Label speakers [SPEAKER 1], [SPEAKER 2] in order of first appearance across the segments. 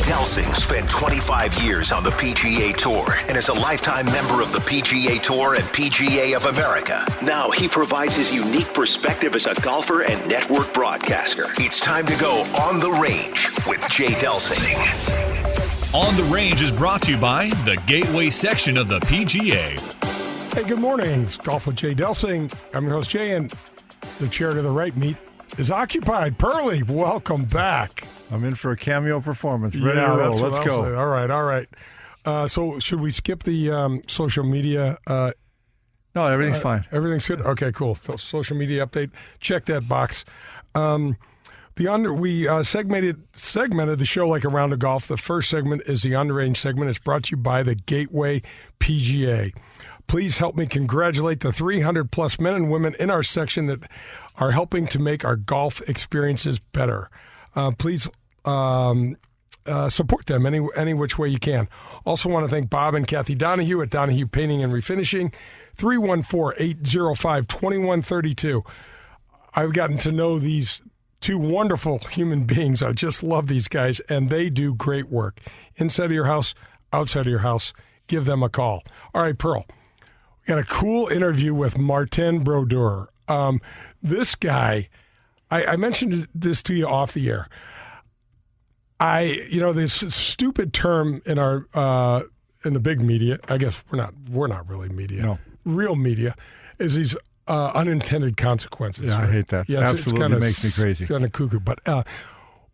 [SPEAKER 1] Delsing spent 25 years on the PGA Tour and is a lifetime member of the PGA Tour and PGA of America. Now he provides his unique perspective as a golfer and network broadcaster. It's time to go on the range with Jay Delsing.
[SPEAKER 2] On the Range is brought to you by the Gateway section of the PGA.
[SPEAKER 3] Hey, good morning. It's Golf with Jay Delsing. I'm your host, Jay, and the chair to the right meet is occupied. Pearly, welcome back.
[SPEAKER 4] I'm in for a cameo performance. Ready to roll.
[SPEAKER 3] That's
[SPEAKER 4] Let's go.
[SPEAKER 3] Say. All right. So should we skip the social media?
[SPEAKER 4] No, everything's fine.
[SPEAKER 3] Everything's good? Okay, cool. So, social media update. Check that box. We segmented the show like a round of golf. The first segment is the on-the-range segment. It's brought to you by the Gateway PGA. Please help me congratulate the 300-plus men and women in our section that are helping to make our golf experiences better. Please support them any which way you can. Also want to thank Bob and Kathy Donahue at Donahue Painting and Refinishing, 314-805-2132. I've gotten to know these two wonderful human beings. I just love these guys, and they do great work. Inside of your house, outside of your house, give them a call. All right, Pearl, we got a cool interview with Martin Brodeur. This guy, I mentioned this to you off the air. This stupid term in our in the big media, I guess we're not really media. No. Real media is these unintended consequences.
[SPEAKER 4] Yeah,
[SPEAKER 3] right?
[SPEAKER 4] I hate that.
[SPEAKER 3] Yeah,
[SPEAKER 4] absolutely makes me crazy.
[SPEAKER 3] It's kind of cuckoo. But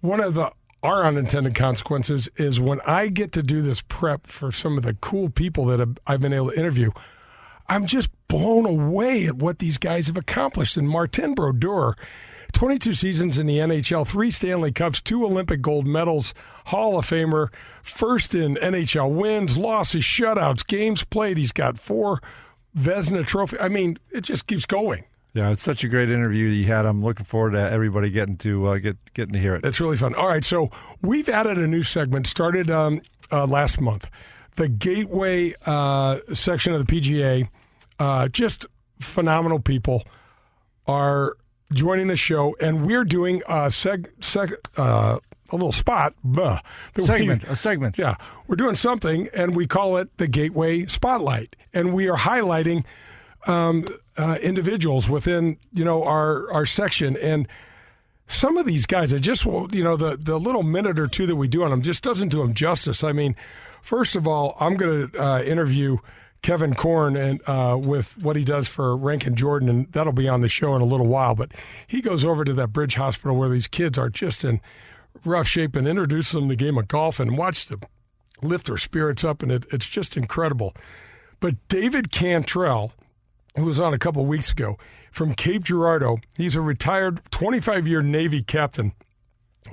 [SPEAKER 3] one of our unintended consequences is when I get to do this prep for some of the cool people that I've been able to interview, I'm just blown away at what these guys have accomplished. And Martin Brodeur, 22 seasons in the NHL, 3 Stanley Cups, 2 Olympic gold medals, Hall of Famer, first in NHL wins, losses, shutouts, games played. He's got 4 Vezina Trophy. I mean, it just keeps going.
[SPEAKER 4] Yeah, it's such a great interview you had. I'm looking forward to everybody getting to getting to hear it.
[SPEAKER 3] It's really fun. All right, so we've added a new segment, started last month. The Gateway section of the PGA, just phenomenal people are joining the show, and we're doing a little spot.
[SPEAKER 4] A segment.
[SPEAKER 3] Yeah, we're doing something, and we call it the Gateway Spotlight, and we are highlighting individuals within our section. And some of these guys, the little minute or two that we do on them just doesn't do them justice. I mean, first of all, I'm going to interview Kevin Korn and with what he does for Rankin Jordan, and that'll be on the show in a little while. But he goes over to that Bridge Hospital where these kids are just in rough shape and introduces them to the game of golf and watch them lift their spirits up, and it's just incredible. But David Cantrell, who was on a couple of weeks ago, from Cape Girardeau, he's a retired 25-year Navy captain,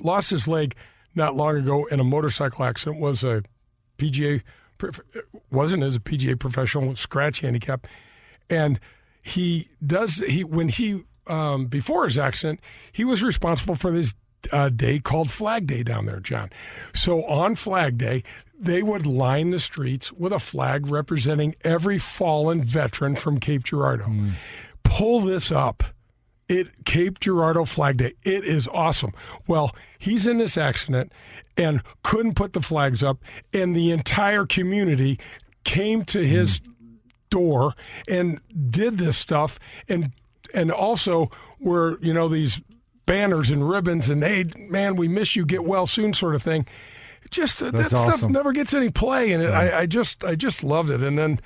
[SPEAKER 3] lost his leg not long ago in a motorcycle accident, was a PGA professional, scratch handicap, and before his accident, he was responsible for this day called Flag Day down there, John. So on Flag Day, they would line the streets with a flag representing every fallen veteran from Cape Girardeau. Pull this up. Cape Girardeau Flag Day. It is awesome. Well, he's in this accident and couldn't put the flags up, and the entire community came to his door and did this stuff, and also were these banners and ribbons and, hey, man, we miss you, get well soon sort of thing. Just that awesome. Stuff never gets any play, and I just loved it. And then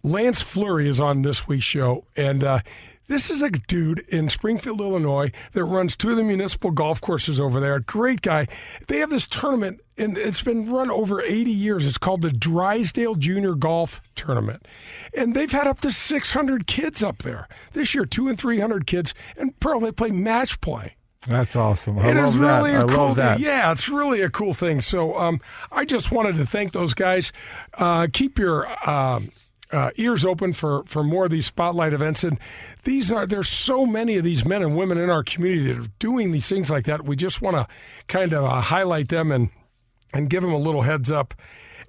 [SPEAKER 3] Lance Fleury is on this week's show, and this is a dude in Springfield, Illinois, that runs 2 of the municipal golf courses over there. Great guy. They have this tournament, and it's been run over 80 years. It's called the Drysdale Junior Golf Tournament. And they've had up to 600 kids up there. This year, 200 and 300 kids. And, Pearl, they play match play.
[SPEAKER 4] That's awesome. I love that.
[SPEAKER 3] I love that. Yeah, it's really a cool thing. So I just wanted to thank those guys. Keep your ears open for more of these spotlight events. And there's so many of these men and women in our community that are doing these things like that. We just want to kind of highlight them and give them a little heads up.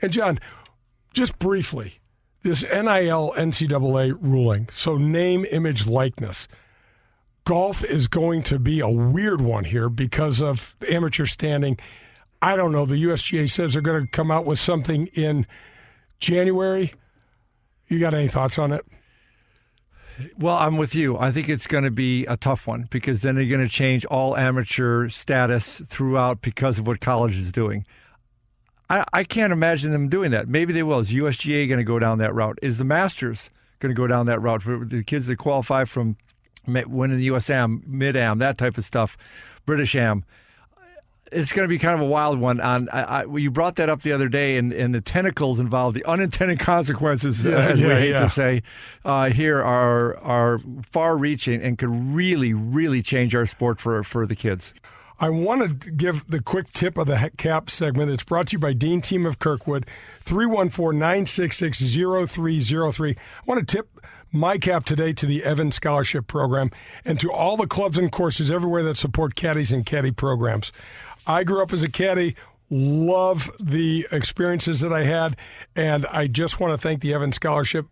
[SPEAKER 3] And John, just briefly, this NIL NCAA ruling, so name, image, likeness. Golf is going to be a weird one here because of the amateur standing. I don't know. The USGA says they're going to come out with something in January. You got any thoughts on it?
[SPEAKER 4] Well, I'm with you. I think it's going to be a tough one because then they're going to change all amateur status throughout because of what college is doing. I can't imagine them doing that. Maybe they will. Is USGA going to go down that route? Is the Masters going to go down that route for the kids that qualify from winning the USAM, Mid-Am, that type of stuff, British Am? It's going to be kind of a wild one. You brought that up the other day, and the tentacles involved, the unintended consequences, as we hate to say, here are far-reaching and could really, really change our sport for the kids.
[SPEAKER 3] I want to give the quick tip of the CAP segment. It's brought to you by Dean Team of Kirkwood, 314-966-0303. I want to tip my cap today to the Evans Scholarship Program and to all the clubs and courses everywhere that support caddies and caddy programs. I grew up as a caddy, love the experiences that I had, and I just want to thank the Evans Scholarship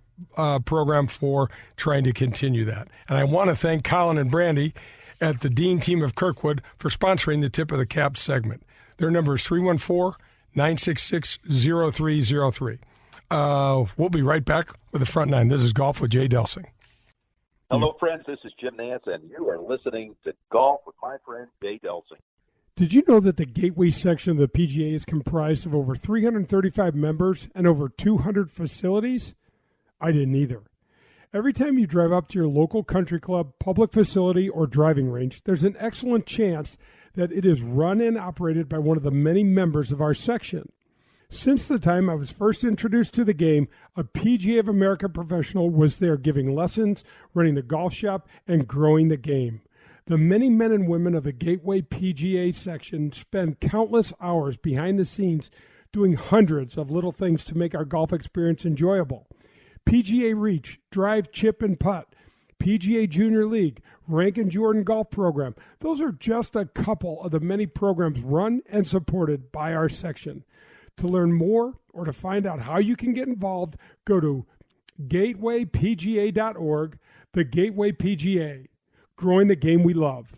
[SPEAKER 3] Program for trying to continue that. And I want to thank Colin and Brandy at the Dean Team of Kirkwood for sponsoring the Tip of the Cap segment. Their number is 314-966-0303. We'll be right back with the front nine. This is Golf with Jay Delsing.
[SPEAKER 5] Hello, friends. This is Jim Nance, and you are listening to Golf with my friend Jay Delsing.
[SPEAKER 6] Did you know that the Gateway section of the PGA is comprised of over 335 members and over 200 facilities? I didn't either. Every time you drive up to your local country club, public facility, or driving range, there's an excellent chance that it is run and operated by one of the many members of our section. Since the time I was first introduced to the game, a PGA of America professional was there giving lessons, running the golf shop, and growing the game. The many men and women of the Gateway PGA section spend countless hours behind the scenes doing hundreds of little things to make our golf experience enjoyable. PGA Reach, Drive, Chip, and Putt, PGA Junior League, Rank and Jordan Golf Program. Those are just a couple of the many programs run and supported by our section. To learn more or to find out how you can get involved, go to gatewaypga.org, the Gateway PGA, growing the game we love.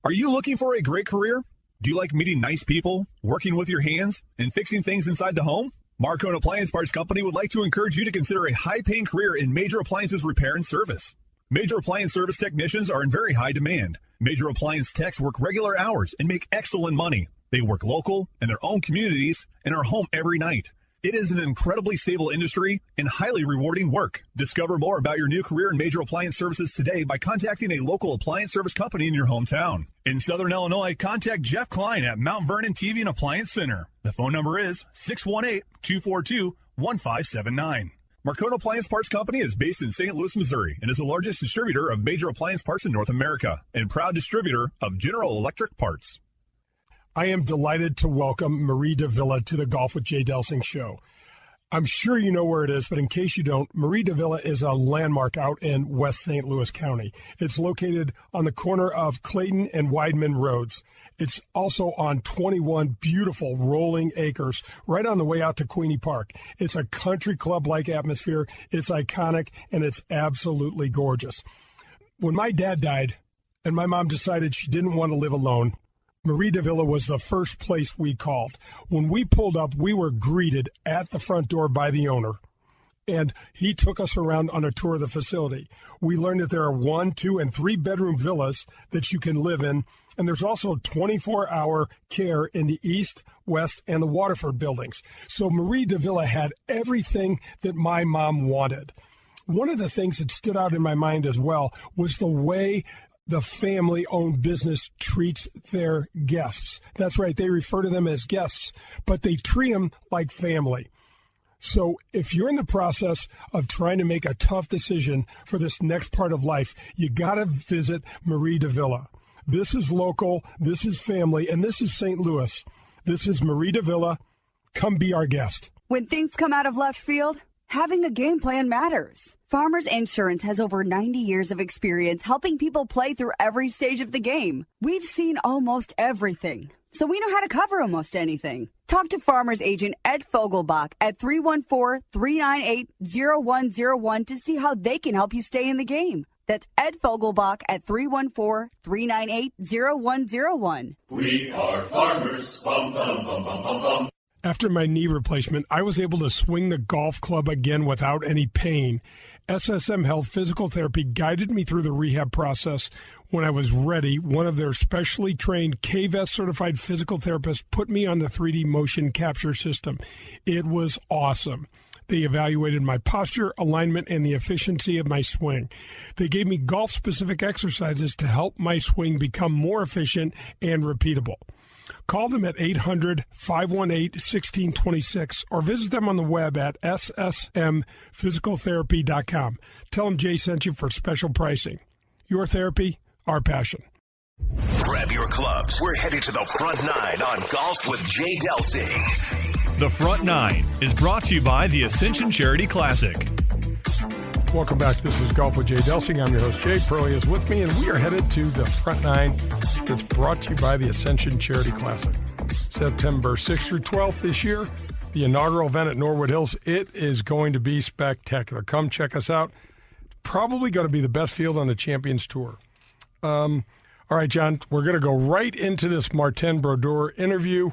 [SPEAKER 2] Are you looking for a great career? Do you like meeting nice people, working with your hands, and fixing things inside the home? Marcone Appliance Parts Company would like to encourage you to consider a high-paying career in major appliances repair and service. Major appliance service technicians are in very high demand. Major appliance techs work regular hours and make excellent money. They work local, in their own communities, and are home every night. It is an incredibly stable industry and highly rewarding work. Discover more about your new career in major appliance services today by contacting a local appliance service company in your hometown. In Southern Illinois, contact Jeff Klein at Mount Vernon TV and Appliance Center. The phone number is 618-242-1579. Marcone Appliance Parts Company is based in St. Louis, Missouri, and is the largest distributor of major appliance parts in North America and proud distributor of General Electric parts.
[SPEAKER 3] I am delighted to welcome Marie Davila to the Golf with Jay Delsing show. I'm sure you know where it is, but in case you don't, Marie Davila is a landmark out in West St. Louis County. It's located on the corner of Clayton and Weidman Roads. It's also on 21 beautiful rolling acres right on the way out to Queenie Park. It's a country club-like atmosphere. It's iconic, and it's absolutely gorgeous. When my dad died and my mom decided she didn't want to live alone, Marie Davila was the first place we called. When we pulled up, we were greeted at the front door by the owner, and he took us around on a tour of the facility. We learned that there are 1, 2, and 3-bedroom villas that you can live in, and there's also 24-hour care in the East, West, and the Waterford buildings. So Marie Davila had everything that my mom wanted. One of the things that stood out in my mind as well was the way the family-owned business treats their guests. That's right, they refer to them as guests, but they treat them like family. So if you're in the process of trying to make a tough decision for this next part of life, you got to visit Marie Davila. This is local, this is family, and this is St. Louis. This is Marie Davila. Come be our guest.
[SPEAKER 7] When things come out of left field, having a game plan matters. Farmers Insurance has over 90 years of experience helping people play through every stage of the game. We've seen almost everything, so we know how to cover almost anything. Talk to Farmers Agent Ed Fogelbach at 314-398-0101 to see how they can help you stay in the game. That's Ed Fogelbach at 314-398-0101.
[SPEAKER 8] We are farmers. Bum, bum, bum, bum, bum, bum.
[SPEAKER 3] After my knee replacement, I was able to swing the golf club again without any pain. SSM Health Physical Therapy guided me through the rehab process. When I was ready, one of their specially trained KVES certified physical therapists put me on the 3D motion capture system. It was awesome. They evaluated my posture, alignment, and the efficiency of my swing. They gave me golf-specific exercises to help my swing become more efficient and repeatable. Call them at 800-518-1626 or visit them on the web at ssmphysicaltherapy.com. Tell them Jay sent you for special pricing. Your therapy, our passion.
[SPEAKER 1] Grab your clubs. We're headed to the front nine on Golf with Jay Delsing.
[SPEAKER 9] The Front Nine is brought to you by the Ascension Charity Classic.
[SPEAKER 3] Welcome back. This is Golf with Jay Delsing. I'm your host, Jay. Pearlie is with me, and we are headed to the Front Nine. It's brought to you by the Ascension Charity Classic. September 6th through 12th this year, the inaugural event at Norwood Hills. It is going to be spectacular. Come check us out. It's probably going to be the best field on the Champions Tour. All right, John, we're going to go right into this Martin Brodeur interview.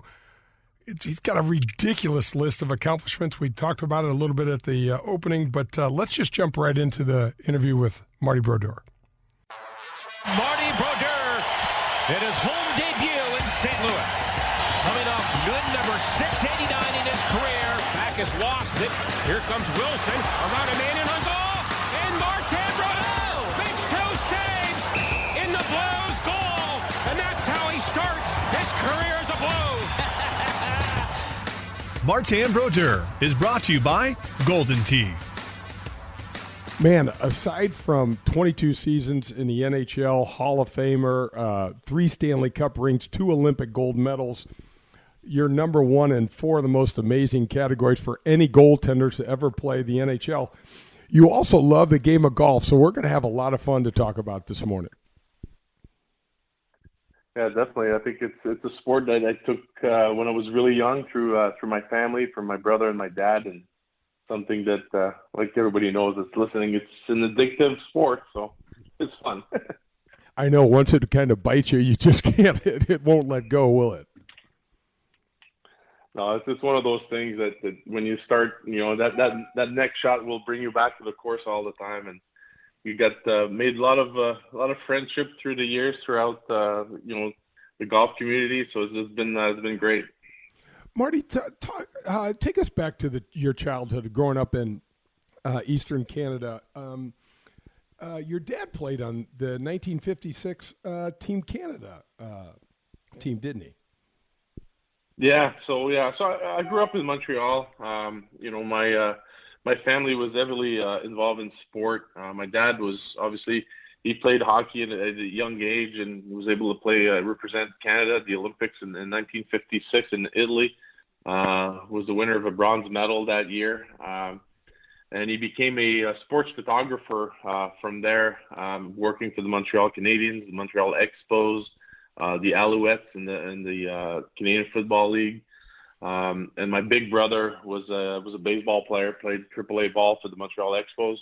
[SPEAKER 3] He's got a ridiculous list of accomplishments. We talked about it a little bit at the opening, but let's just jump right into the interview with Marty Brodeur.
[SPEAKER 10] Marty Brodeur in his home debut in St. Louis. Coming off good number 689 in his career. Back is lost it. Here comes Wilson around a man in on goal. And Martin Brodeur makes two saves in the Blues goal. And that's how he starts his career as a Blue.
[SPEAKER 9] Martin Brodeur is brought to you by Golden Tee.
[SPEAKER 3] Man, aside from 22 seasons in the NHL, Hall of Famer, 3 Stanley Cup rings, 2 Olympic gold medals, you're number 1 in 4 of the most amazing categories for any goaltenders to ever play the NHL. You also love the game of golf, so we're going to have a lot of fun to talk about this morning.
[SPEAKER 11] Yeah, definitely. I think it's a sport that I took when I was really young through my family, from my brother and my dad, and something that, like everybody knows that's listening, it's an addictive sport, so it's fun.
[SPEAKER 3] I know. Once it kind of bites you, you just can't. It won't let go, will it?
[SPEAKER 11] No, it's one of those things that when you start, that next shot will bring you back to the course all the time, and you got made a lot of friendship through the years throughout the golf community. So it's been great.
[SPEAKER 3] Marty, take us back to your childhood, growing up in Eastern Canada. Your dad played on the 1956 Team Canada team, didn't he?
[SPEAKER 11] Yeah. So I grew up in Montreal. My family was heavily involved in sport. My dad was he played hockey at a young age and was able to represent Canada at the Olympics in 1956 in Italy. Was the winner of a bronze medal that year. And he became a sports photographer from there, working for the Montreal Canadiens, the Montreal Expos, the Alouettes, and the Canadian Football League. And my big brother was a baseball player, played AAA ball for the Montreal Expos.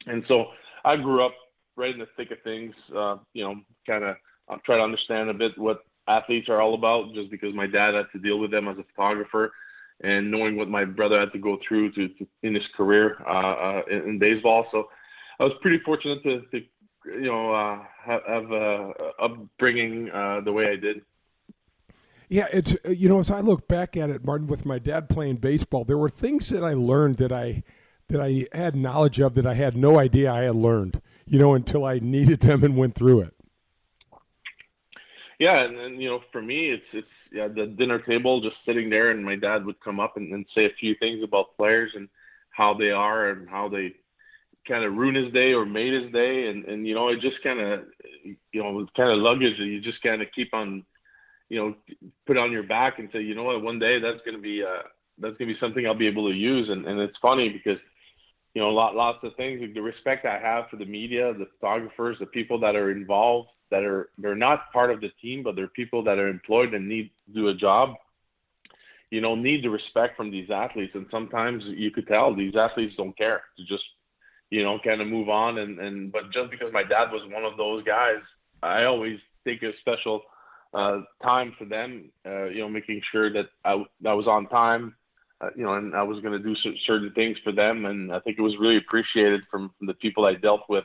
[SPEAKER 11] And so I grew up right in the thick of things, kind of try to understand a bit what athletes are all about, just because my dad had to deal with them as a photographer, and knowing what my brother had to go through to in his career in baseball. So I was pretty fortunate to have a upbringing the way I did.
[SPEAKER 3] Yeah, it's as I look back at it, Martin, with my dad playing baseball, there were things that I learned that I had knowledge of that I had no idea I had learned, until I needed them and went through it.
[SPEAKER 11] Yeah, and for me, it's the dinner table, just sitting there, and my dad would come up and say a few things about players and how they are and how they kind of ruin his day or made his day, and it just kind of luggage that you just kind of keep on, put on your back and say, what, one day that's gonna be something I'll be able to use, and it's funny because lots of things, the respect I have for the media, the photographers, the people that are involved, they're not part of the team, but they're people that are employed and need to do a job, need the respect from these athletes. And sometimes you could tell these athletes don't care. They just, kind of move on. But just because my dad was one of those guys, I always take a special time for them, making sure that I was on time, and I was going to do certain things for them. And I think it was really appreciated from the people I dealt with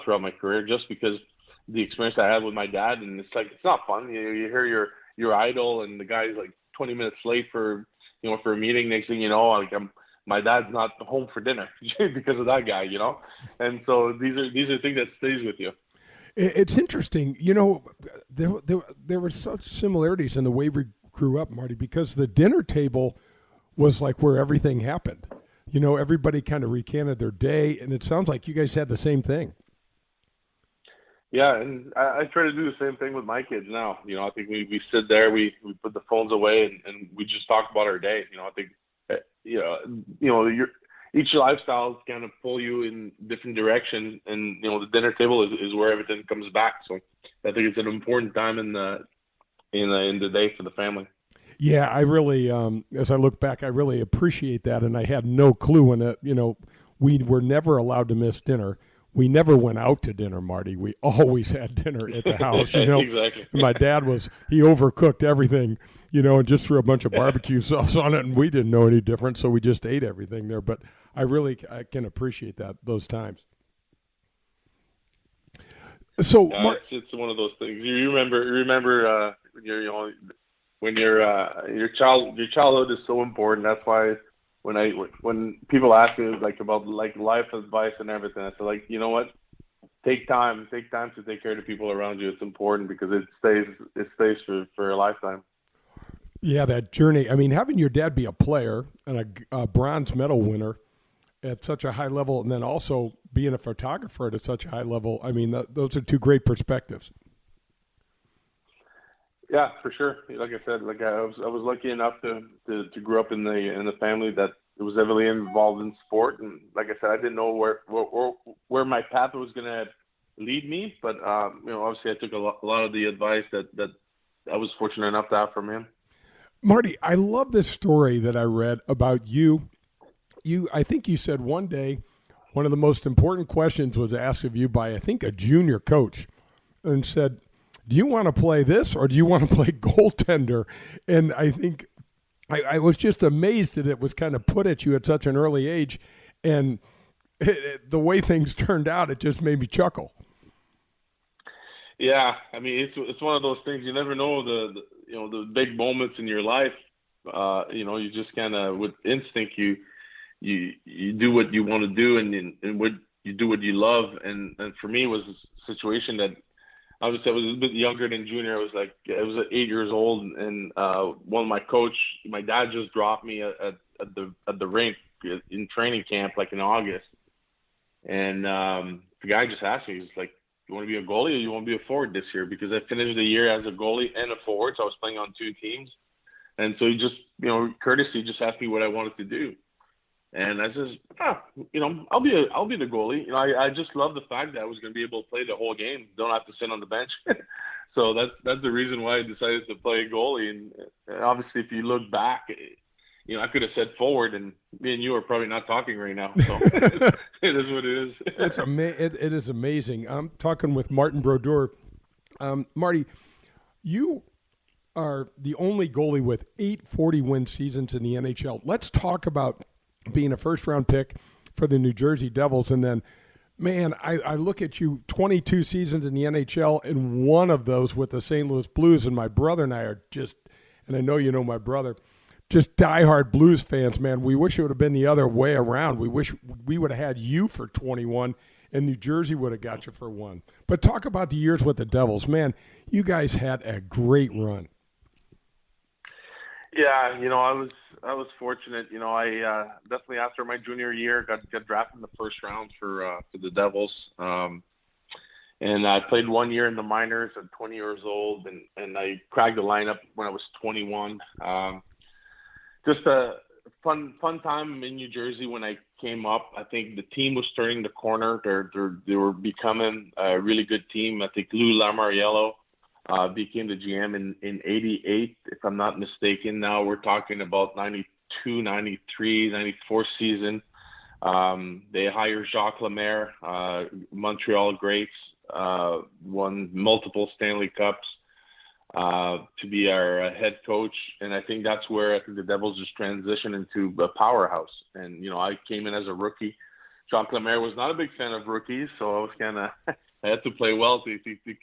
[SPEAKER 11] throughout my career, just because the experience I had with my dad. And it's not fun. You hear your idol and the guy's like 20 minutes late for a meeting. Next thing you know, my dad's not home for dinner because of that guy, And so these are things that stays with you.
[SPEAKER 3] It's interesting, there were such similarities in the way we grew up, Marty, because the dinner table was like where everything happened. Everybody kind of recanted their day, and it sounds like you guys had the same thing.
[SPEAKER 11] Yeah, and I try to do the same thing with my kids now. I think we sit there, we put the phones away, and we just talk about our day. I think, each lifestyle is kind of pull you in different directions, and the dinner table is where everything comes back. So I think it's an important time in the day for the family.
[SPEAKER 3] Yeah, I really, as I look back, I really appreciate that, and I had no clue when it. We were never allowed to miss dinner. We never went out to dinner, Marty. We always had dinner at the house.
[SPEAKER 11] Exactly.
[SPEAKER 3] And my dad he overcooked everything, and just threw a bunch of barbecue sauce on it, and we didn't know any different, so we just ate everything there. But I can appreciate those times. So
[SPEAKER 11] it's one of those things. You remember when your childhood is so important. That's why when people ask me about life advice and everything, I say you know what, take time to take care of the people around you. It's important because it stays for a lifetime.
[SPEAKER 3] Yeah, that journey. I mean, having your dad be a player and a bronze medal winner at such a high level, and then also being a photographer at such a high level. I mean, those are two great perspectives.
[SPEAKER 11] Yeah, for sure. Like I said, I was lucky enough to grow up in the family that was heavily involved in sport, and like I said, I didn't know where my path was going to lead me, but obviously I took a lot of the advice that I was fortunate enough to have from him.
[SPEAKER 3] Marty, I love this story that I read about you. I think you said one day one of the most important questions was asked of you by, I think, a junior coach, and said, do you want to play this or do you want to play goaltender? And I think I was just amazed that it was kind of put at you at such an early age. And the way things turned out, it just made me chuckle.
[SPEAKER 11] Yeah, I mean, it's one of those things. You never know the big moments in your life. You just kind of with instinct you do what you want to do, and what you do what you love. And for me, it was a situation that obviously I was a bit younger than junior. I was 8 years old, and one of my dad just dropped me at the rink in training camp, in August. And the guy just asked me, he's like, you want to be a goalie or you want to be a forward this year? Because I finished the year as a goalie and a forward, so I was playing on two teams. And so he just, courtesy, just asked me what I wanted to do. And I says, I'll be the goalie. I just love the fact that I was going to be able to play the whole game, don't have to sit on the bench. So that's the reason why I decided to play goalie. And obviously, if you look back, I could have said forward, and me and you are probably not talking right now. So it is what it is.
[SPEAKER 3] It is amazing. I'm talking with Martin Brodeur. Marty, you are the only goalie with 8 40-win seasons in the NHL. Let's talk about being a first-round pick for the New Jersey Devils. And then, man, I look at you, 22 seasons in the NHL, and one of those with the St. Louis Blues. And my brother and I are just, and I know you know my brother, just diehard Blues fans, man. We wish it would have been the other way around. We wish we would have had you for 21 and New Jersey would have got you for 1. But talk about the years with the Devils. Man, you guys had a great run.
[SPEAKER 11] Yeah, I was fortunate. I definitely after my junior year got drafted in the first round for the Devils. And I played 1 year in the minors at 20 years old, and I cracked the lineup when I was 21. Just a fun time in New Jersey when I came up. I think the team was turning the corner. They were becoming a really good team. I think Lou Lamoriello became the GM in 88, if I'm not mistaken. Now we're talking about 92, 93, 94 season. They hired Jacques Lemaire, Montreal greats, won multiple Stanley Cups, to be our head coach. And I think that's where I think the Devils just transitioned into a powerhouse. And, I came in as a rookie. Jacques Lemaire was not a big fan of rookies, so I was I had to play well to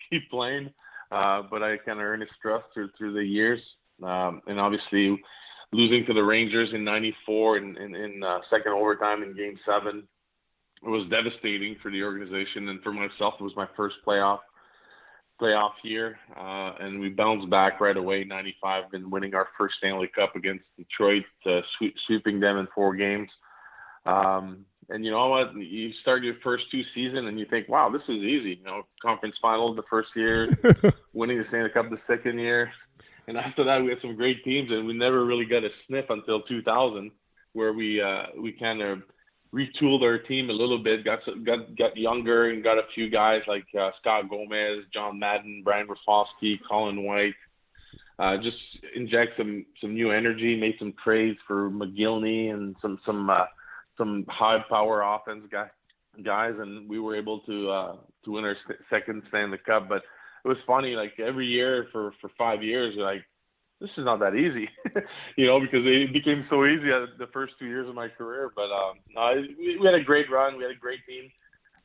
[SPEAKER 11] keep playing. But I kind of earned his trust through the years. And obviously losing to the Rangers in '94 in second overtime in Game 7, it was devastating for the organization. And for myself, it was my first playoff year. And we bounced back right away, '95, and winning our first Stanley Cup against Detroit, sweeping them in 4 games. And you know what? You start your first 2 seasons and you think, wow, this is easy. Conference final the first year, winning the Stanley Cup the second year. And after that, we had some great teams, and we never really got a sniff until 2000, where we kind of retooled our team a little bit, got younger, and got a few guys like Scott Gomez, John Madden, Brian Rafalski, Colin White. Just inject some new energy, made some trades for McGillney and some high power offense guys, and we were able to win our second Stanley Cup. But it was funny, like every year for 5 years, like, this is not that easy, because it became so easy the first 2 years of my career. But we had a great run. We had a great team.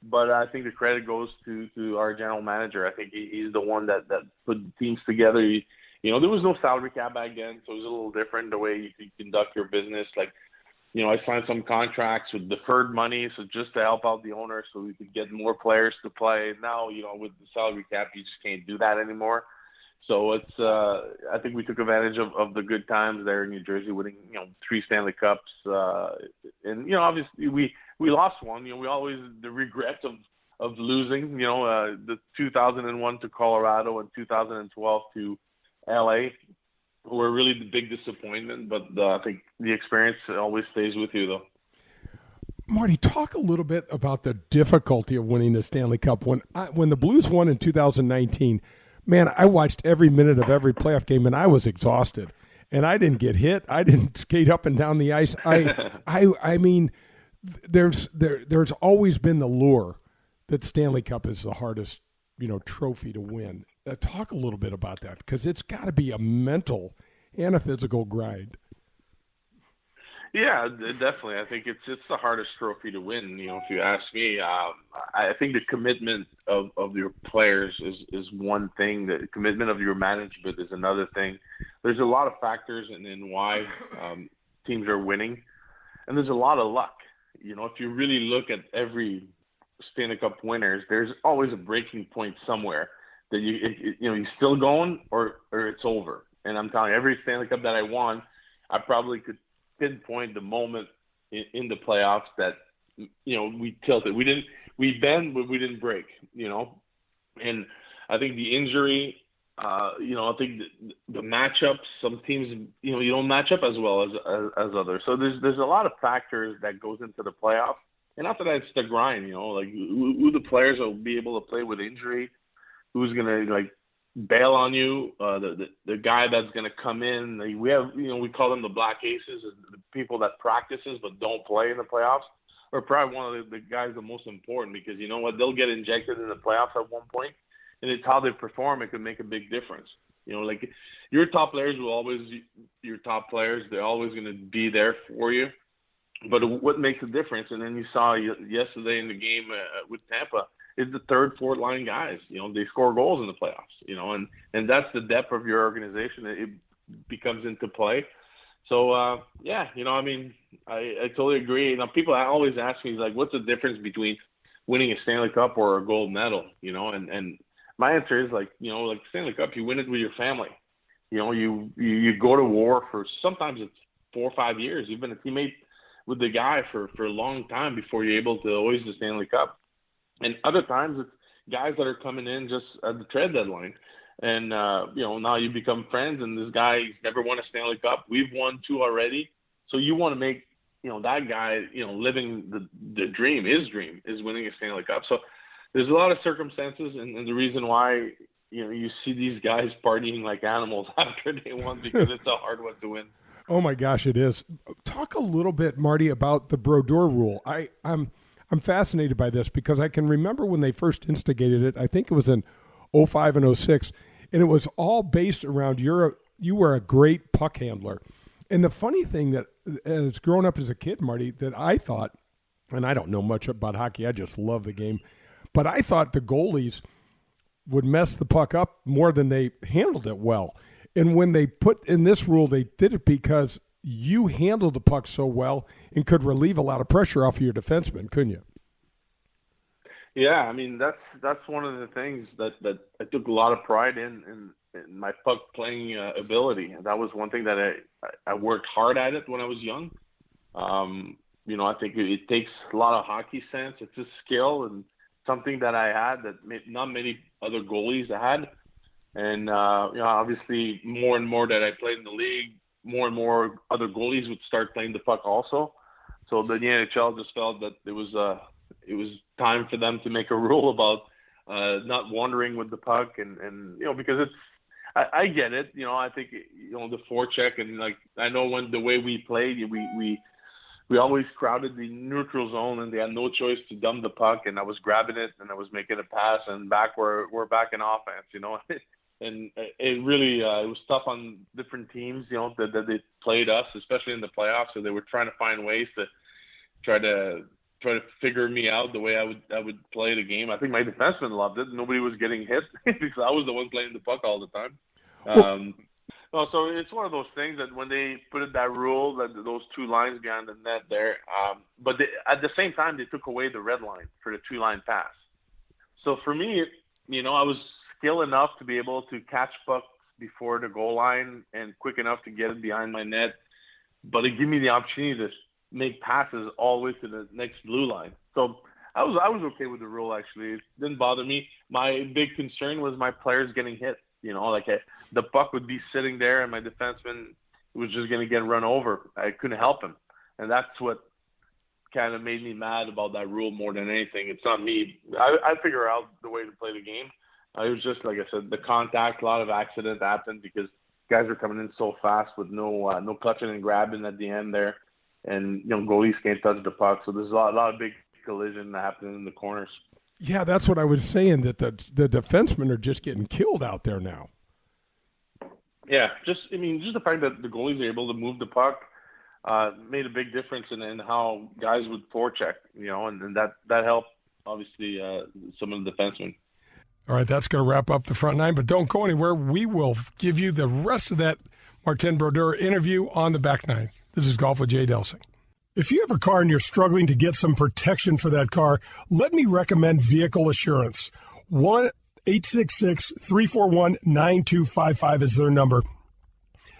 [SPEAKER 11] But I think the credit goes to our general manager. I think he's the one that put teams together. There was no salary cap back then, so it was a little different the way you conduct your business. Like, I signed some contracts with deferred money, so just to help out the owner so we could get more players to play. Now, with the salary cap, you just can't do that anymore. So it's I think we took advantage of the good times there in New Jersey, winning 3 Stanley Cups, and obviously we lost one. We always the regrets of losing. The 2001 to Colorado and 2012 to LA were really the big disappointment. But I think the experience always stays with you, though.
[SPEAKER 3] Marty, talk a little bit about the difficulty of winning the Stanley Cup. When the Blues won in 2019. Man, I watched every minute of every playoff game, and I was exhausted. And I didn't get hit. I didn't skate up and down the ice. I mean, there's always been the lure that Stanley Cup is the hardest, trophy to win. Talk a little bit about that, because it's got to be a mental and a physical grind.
[SPEAKER 11] Yeah, definitely. I think it's the hardest trophy to win. If you ask me, I think the commitment of your players is one thing. The commitment of your management is another thing. There's a lot of factors in why teams are winning, and there's a lot of luck. If you really look at every Stanley Cup winners, there's always a breaking point somewhere that you're still going or it's over. And I'm telling you, every Stanley Cup that I won, I probably could pinpoint the moment in the playoffs that we tilted. We bend, but we didn't break. And I think the injury, I think the matchups, some teams, you don't match up as well as others. So there's a lot of factors that goes into the playoffs. And after that, it's the grind. Like who the players will be able to play with injury, who's gonna bail on you, the guy that's going to come in. We have, we call them the black aces, the people that practices but don't play in the playoffs, are probably one of the guys the most important, because you know what, they'll get injected in the playoffs at one point, and it's how they perform. It can make a big difference. Like your top players will always your top players. They're always going to be there for you. But what makes a difference, and then you saw yesterday in the game with Tampa, is the third, fourth line guys. They score goals in the playoffs, and that's the depth of your organization. It becomes into play. So, I totally agree. People always ask me, what's the difference between winning a Stanley Cup or a gold medal, and my answer is Stanley Cup, you win it with your family. You go to war for, sometimes it's 4 or 5 years. You've been a teammate with the guy for a long time before you're able to hoist the Stanley Cup. And other times it's guys that are coming in just at the trade deadline. And, now you become friends, and this guy never won a Stanley Cup. We've won 2 already. So you want to make, that guy, living the dream, his dream is winning a Stanley Cup. So there's a lot of circumstances, and the reason why, you see these guys partying like animals after they won, because it's a hard one to win.
[SPEAKER 6] Oh my gosh, it is. Talk a little bit, Marty, about the Brodeur rule. I'm fascinated by this because I can remember when they first instigated it. I think it was in 05 and 06, and it was all based around you were a great puck handler. And the funny thing that, as growing up as a kid, Marty, that I thought, and I don't know much about hockey, I just love the game, but I thought the goalies would mess the puck up more than they handled it well. And when they put in this rule, they did it because you handled the puck so well and could relieve a lot of pressure off of your defenseman, couldn't you?
[SPEAKER 11] Yeah, I mean, that's one of the things that I took a lot of pride in my puck playing ability. That was one thing that I worked hard at it when I was young. I think it takes a lot of hockey sense. It's a skill and something that I had that not many other goalies had. And, obviously more and more that I played in the league, more and more other goalies would start playing the puck also. So the NHL just felt that it was time for them to make a rule about not wandering with the puck. And because I get it. I think, the forecheck and I know when the way we played, we always crowded the neutral zone and they had no choice to dump the puck. And I was grabbing it and I was making a pass and we're back in offense, And it really it was tough on different teams, that they played us, especially in the playoffs. So they were trying to find ways to try to figure me out the way I would play the game. I think my defensemen loved it. Nobody was getting hit because I was the one playing the puck all the time. So it's one of those things that when they put in that rule, that those two lines behind the net there, but at the same time they took away the red line for the 2-line pass. So for me, I was skilled enough to be able to catch pucks before the goal line and quick enough to get it behind my net, but it gave me the opportunity to make passes all the way to the next blue line. So I was okay with the rule, actually. It didn't bother me. My big concern was my players getting hit. The puck would be sitting there and my defenseman was just going to get run over. I couldn't help him. And that's what kind of made me mad about that rule more than anything. It's not me. I figure out the way to play the game. It was just, like I said, the contact, a lot of accidents happened because guys are coming in so fast with no clutching and grabbing at the end there. And, goalies can't touch the puck. So there's a lot of big collision happening in the corners.
[SPEAKER 6] Yeah, that's what I was saying, that the defensemen are just getting killed out there now.
[SPEAKER 11] Yeah, just the fact that the goalies are able to move the puck made a big difference in how guys would forecheck, and that helped, obviously, some of the defensemen.
[SPEAKER 3] All right, that's going to wrap up the front nine, but don't go anywhere. We will give you the rest of that Martin Brodeur interview on the back nine. This is Golf with Jay Delsing. If you have a car and you're struggling to get some protection for that car, let me recommend Vehicle Assurance. 1-866-341-9255 is their number.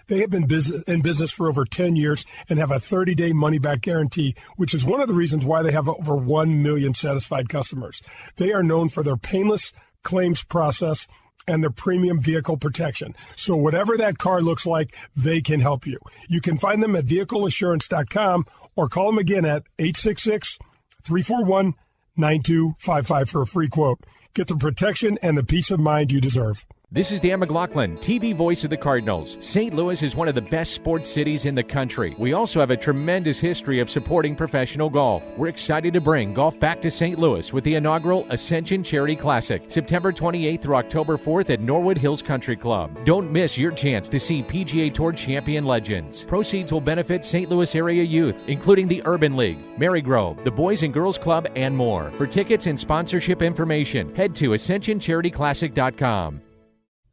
[SPEAKER 3] They have been in business for over 10 years and have a 30-day money-back guarantee, which is one of the reasons why they have over 1 million satisfied customers. They are known for their painless claims process and their premium vehicle protection. So whatever that car looks like, they can help you. You can find them at vehicleassurance.com or call them again at 866-341-9255 for a free quote. Get the protection and the peace of mind you deserve.
[SPEAKER 12] This is Dan McLaughlin, TV voice of the Cardinals. St. Louis is one of the best sports cities in the country. We also have a tremendous history of supporting professional golf. We're excited to bring golf back to St. Louis with the inaugural Ascension Charity Classic, September 28th through October 4th at Norwood Hills Country Club. Don't miss your chance to see PGA Tour champion legends. Proceeds will benefit St. Louis area youth, including the Urban League, Marygrove, the Boys and Girls Club, and more. For tickets and sponsorship information, head to AscensionCharityClassic.com.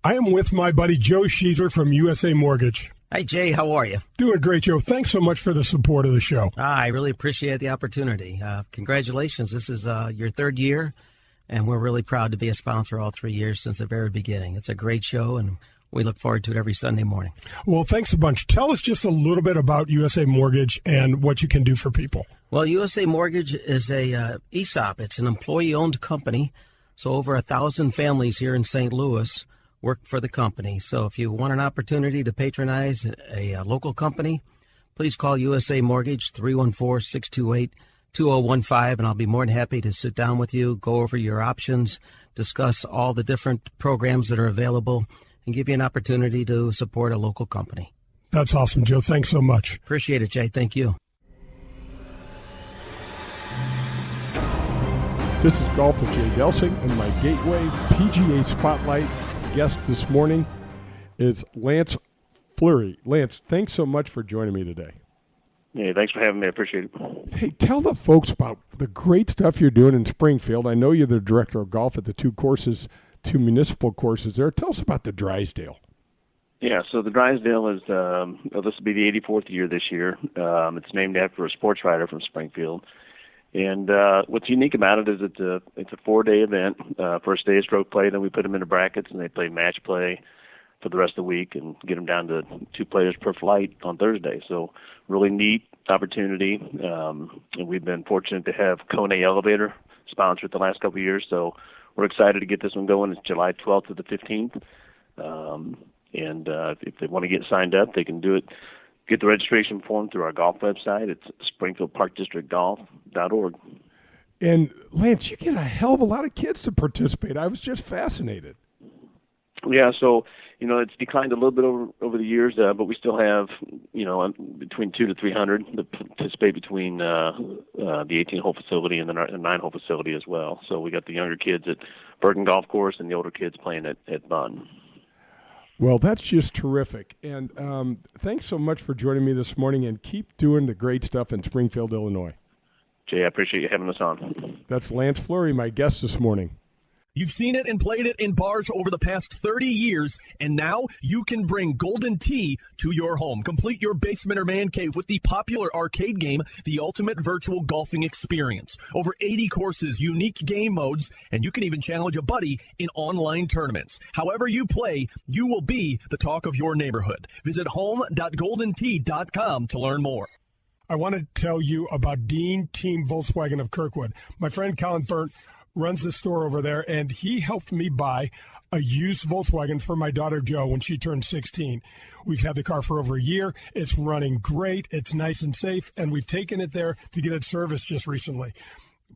[SPEAKER 6] I am with my buddy Joe Sheezer from USA Mortgage.
[SPEAKER 13] Hi, Jay. How are you?
[SPEAKER 6] Doing great, Joe. Thanks so much for the support of the show.
[SPEAKER 13] I really appreciate the opportunity. Congratulations. This is your third year, and we're really proud to be a sponsor all 3 years since the very beginning. It's a great show, and we look forward to it every Sunday morning.
[SPEAKER 6] Well, thanks a bunch. Tell us just a little bit about USA Mortgage and what you can do for people.
[SPEAKER 13] Well, USA Mortgage is a ESOP. It's an employee-owned company, so over 1,000 families here in St. Louis work for the company. So if you want an opportunity to patronize a local company, please call USA Mortgage 314-628-2015, and I'll be more than happy to sit down with you, go over your options, discuss all the different programs that are available, and give you an opportunity to support a local company.
[SPEAKER 3] That's awesome, Joe. Thanks so much.
[SPEAKER 13] Appreciate it, Jay. Thank you.
[SPEAKER 3] This is Golf with Jay Delsing, and my Gateway PGA Spotlight guest this morning is Lance Fleury. Lance, thanks so much for joining me today.
[SPEAKER 14] Yeah, thanks for having me. I appreciate it.
[SPEAKER 3] Hey, tell the folks about the great stuff you're doing in Springfield. I know you're the director of golf at the two municipal courses there. Tell us about the Drysdale.
[SPEAKER 14] Yeah, so the Drysdale is, this will be the 84th year this year. It's named after a sports writer from Springfield. And what's unique about it is it's a 4-day event. First day is stroke play, then we put them into brackets, and they play match play for the rest of the week and get them down to 2 players per flight on Thursday. So really neat opportunity. And we've been fortunate to have Kone Elevator sponsor it the last couple of years. So we're excited to get this one going. It's July 12th to the 15th. And if they want to get signed up, they can do it. Get the registration form through our golf website. It's springfieldparkdistrictgolf.org.
[SPEAKER 3] And, Lance, you get a hell of a lot of kids to participate. I was just fascinated.
[SPEAKER 14] Yeah, so, it's declined a little bit over the years, but we still have, between 200 to 300 that participate between the 18-hole facility and the 9-hole facility as well. So we got the younger kids at Bergen Golf Course and the older kids playing at Bunn.
[SPEAKER 3] Well, that's just terrific. And thanks so much for joining me this morning, and keep doing the great stuff in Springfield, Illinois.
[SPEAKER 14] Jay, I appreciate you having us on.
[SPEAKER 3] That's Lance Fleury, my guest this morning.
[SPEAKER 15] You've seen it and played it in bars over the past 30 years, and now you can bring Golden Tee to your home. Complete your basement or man cave with the popular arcade game, the ultimate virtual golfing experience. Over 80 courses, unique game modes, and you can even challenge a buddy in online tournaments. However you play, you will be the talk of your neighborhood. Visit home.goldentee.com to learn more.
[SPEAKER 3] I want to tell you about Dean Team Volkswagen of Kirkwood. My friend Colin Burnt runs the store over there, and he helped me buy a used Volkswagen for my daughter Jo when she turned 16. We've had the car for over a year. It's running great. It's nice and safe, and we've taken it there to get it serviced just recently.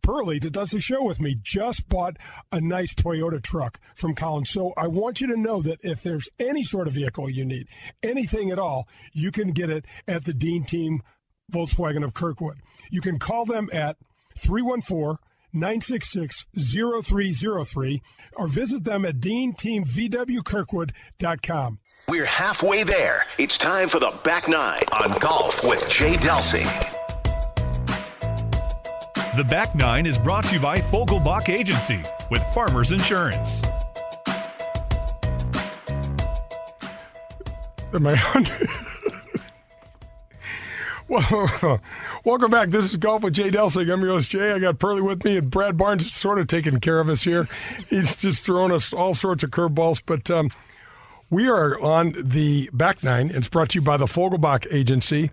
[SPEAKER 3] Pearlie, that does the show with me, just bought a nice Toyota truck from Colin. So I want you to know that if there's any sort of vehicle you need, anything at all, you can get it at the Dean Team Volkswagen of Kirkwood. You can call them at 314-966-0303 or visit them at deanteamvwkirkwood.com.
[SPEAKER 1] We're halfway there. It's time for the Back Nine on Golf with Jay Delsing.
[SPEAKER 9] The Back Nine is brought to you by Fogelbach Agency with Farmers Insurance.
[SPEAKER 3] Am I on? Well, welcome back. This is Golf with Jay Delsing. I'm your host, Jay. I got Pearlie with me, and Brad Barnes is sort of taking care of us here. He's just throwing us all sorts of curveballs. But we are on the Back Nine. It's brought to you by the Fogelbach Agency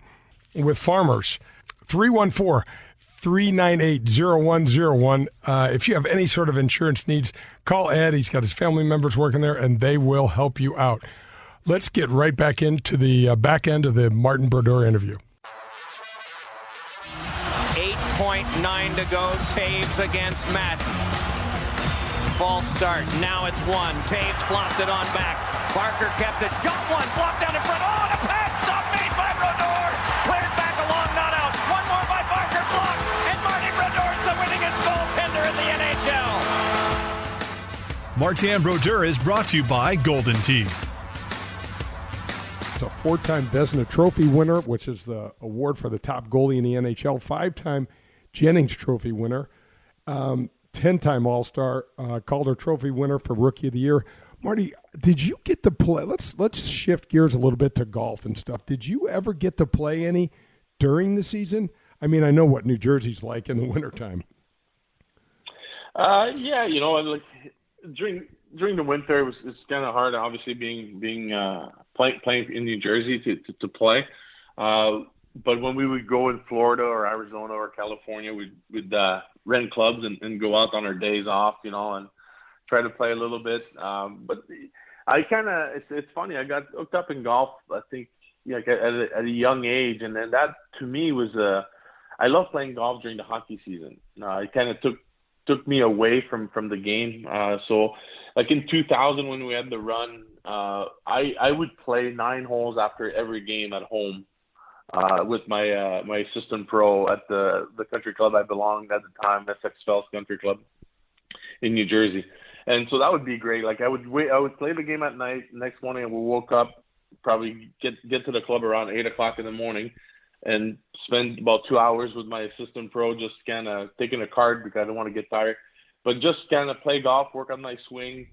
[SPEAKER 3] with Farmers. 314-398-0101. If you have any sort of insurance needs, call Ed. He's got his family members working there, and they will help you out. Let's get right back into the back end of the Martin Brodeur interview.
[SPEAKER 16] 8.9 to go. Taves against Madden. False start. Now it's one. Taves flopped it on back. Barker kept it. Shot one. Blocked down in front. Oh, and a pad stop made by Brodeur. Cleared back along. Not out. One more by Barker. Blocked. And Martin Brodeur is the winningest goaltender in the NHL.
[SPEAKER 9] Martin Brodeur is brought to you by Golden Tee.
[SPEAKER 3] A 4-time Vezina Trophy winner, which is the award for the top goalie in the NHL, 5-time Jennings Trophy winner, 10-time All-Star, Calder Trophy winner for Rookie of the Year. Marty, did you get to play? Let's shift gears a little bit to golf and stuff. Did you ever get to play any during the season? I mean, I know what New Jersey's like in the wintertime.
[SPEAKER 11] Yeah, like during the winter, it's kind of hard, obviously, being playing in New Jersey to play. But when we would go in Florida or Arizona or California, we'd rent clubs and go out on our days off, and try to play a little bit. But it's funny. I got hooked up in golf, I think, at a young age. And then that, to me, was I love playing golf during the hockey season. It kind of took me away from the game. So like in 2000 when we had the run I would play 9 holes after every game at home with my my assistant pro at the country club I belonged at the time, SX Fells Country Club in New Jersey. And so that would be great. Like I would play the game at night. Next morning I would woke up, probably get to the club around 8 o'clock in the morning, and spend about 2 hours with my assistant pro, just kind of taking a card because I don't want to get tired, but just kind of play golf, work on my swing,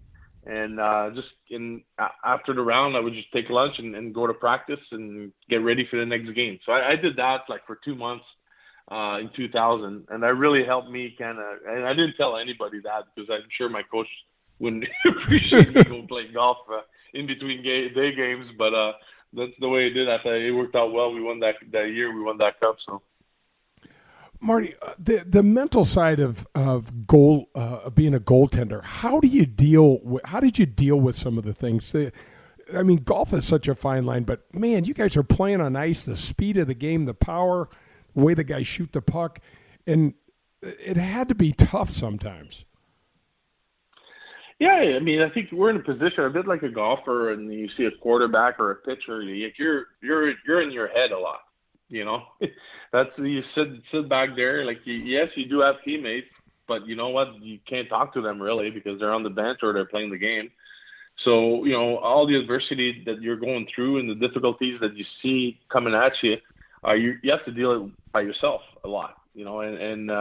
[SPEAKER 11] and after the round I would just take lunch and go to practice and get ready for the next game. So I did that like for 2 months in 2000, and that really helped me kind of. And I didn't tell anybody that because I'm sure my coach wouldn't appreciate me going play golf in between day games, but that's the way it did. I thought it worked out well. We won that year. We won that cup. So,
[SPEAKER 3] Marty, the mental side of being a goaltender. How did you deal with some of the things? I mean, golf is such a fine line, but man, you guys are playing on ice. The speed of the game, the power, the way the guys shoot the puck, and it had to be tough sometimes.
[SPEAKER 11] Yeah, I mean, I think we're in a position a bit like a golfer, and you see a quarterback or a pitcher. You're in your head a lot, you know. That's you sit back there. Like yes, you do have teammates, but you know what? You can't talk to them really because they're on the bench or they're playing the game. So you know all the adversity that you're going through and the difficulties that you see coming at you, you have to deal with by yourself a lot, you know, and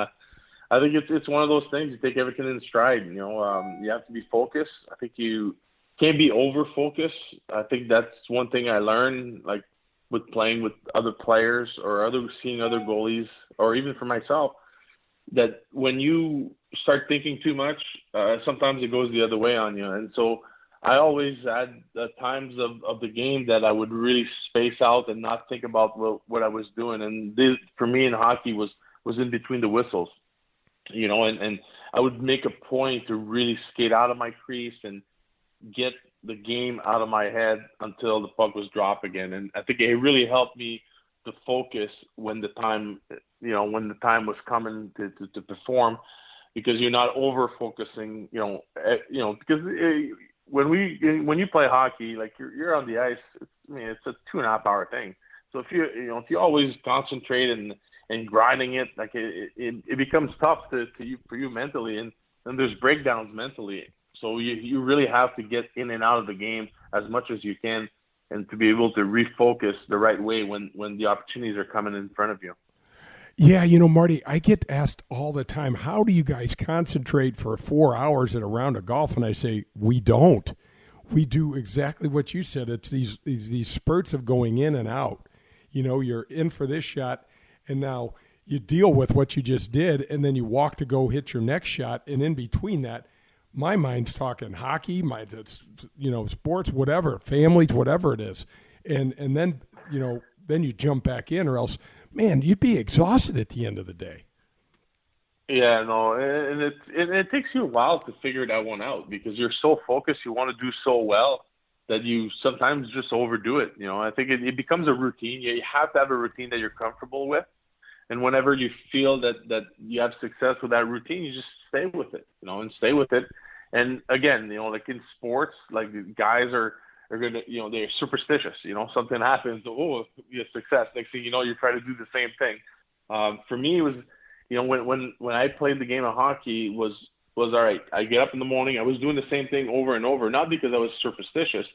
[SPEAKER 11] I think it's one of those things. You take everything in stride. You know, you have to be focused. I think you can't be over focused. I think that's one thing I learned, like with playing with other players or seeing other goalies, or even for myself, that when you start thinking too much, sometimes it goes the other way on you. And so I always had times of the game that I would really space out and not think about what I was doing. And this, for me in hockey, was in between the whistles. You know, and I would make a point to really skate out of my crease and get the game out of my head until the puck was dropped again. And I think it really helped me to focus when the time was coming to perform, because you're not over focusing, because when you play hockey, like you're on the ice, it's a 2.5 hour thing. So if you always concentrate and grinding it, like it becomes tough for you mentally, and there's breakdowns mentally. So you really have to get in and out of the game as much as you can, and to be able to refocus the right way when the opportunities are coming in front of you.
[SPEAKER 3] Yeah, you know, Marty, I get asked all the time, how do you guys concentrate for 4 hours at a round of golf? And I say, we don't. We do exactly what you said. It's these spurts of going in and out. You know, you're in for this shot, and now you deal with what you just did, and then you walk to go hit your next shot. And in between that, my mind's talking hockey, sports, whatever, families, whatever it is. And then, then you jump back in, or else, man, you'd be exhausted at the end of the day.
[SPEAKER 11] Yeah, no, and it takes you a while to figure that one out because you're so focused, you want to do so well that you sometimes just overdo it. You know, I think it becomes a routine. You have to have a routine that you're comfortable with. And whenever you feel that you have success with that routine, you just stay with it, and stay with it. And again, like in sports, like guys are going to, they're superstitious. Something happens, you have success. Next thing you know, you try to do the same thing. For me, it was, when I played the game of hockey was all right. I get up in the morning. I was doing the same thing over and over, not because I was superstitious,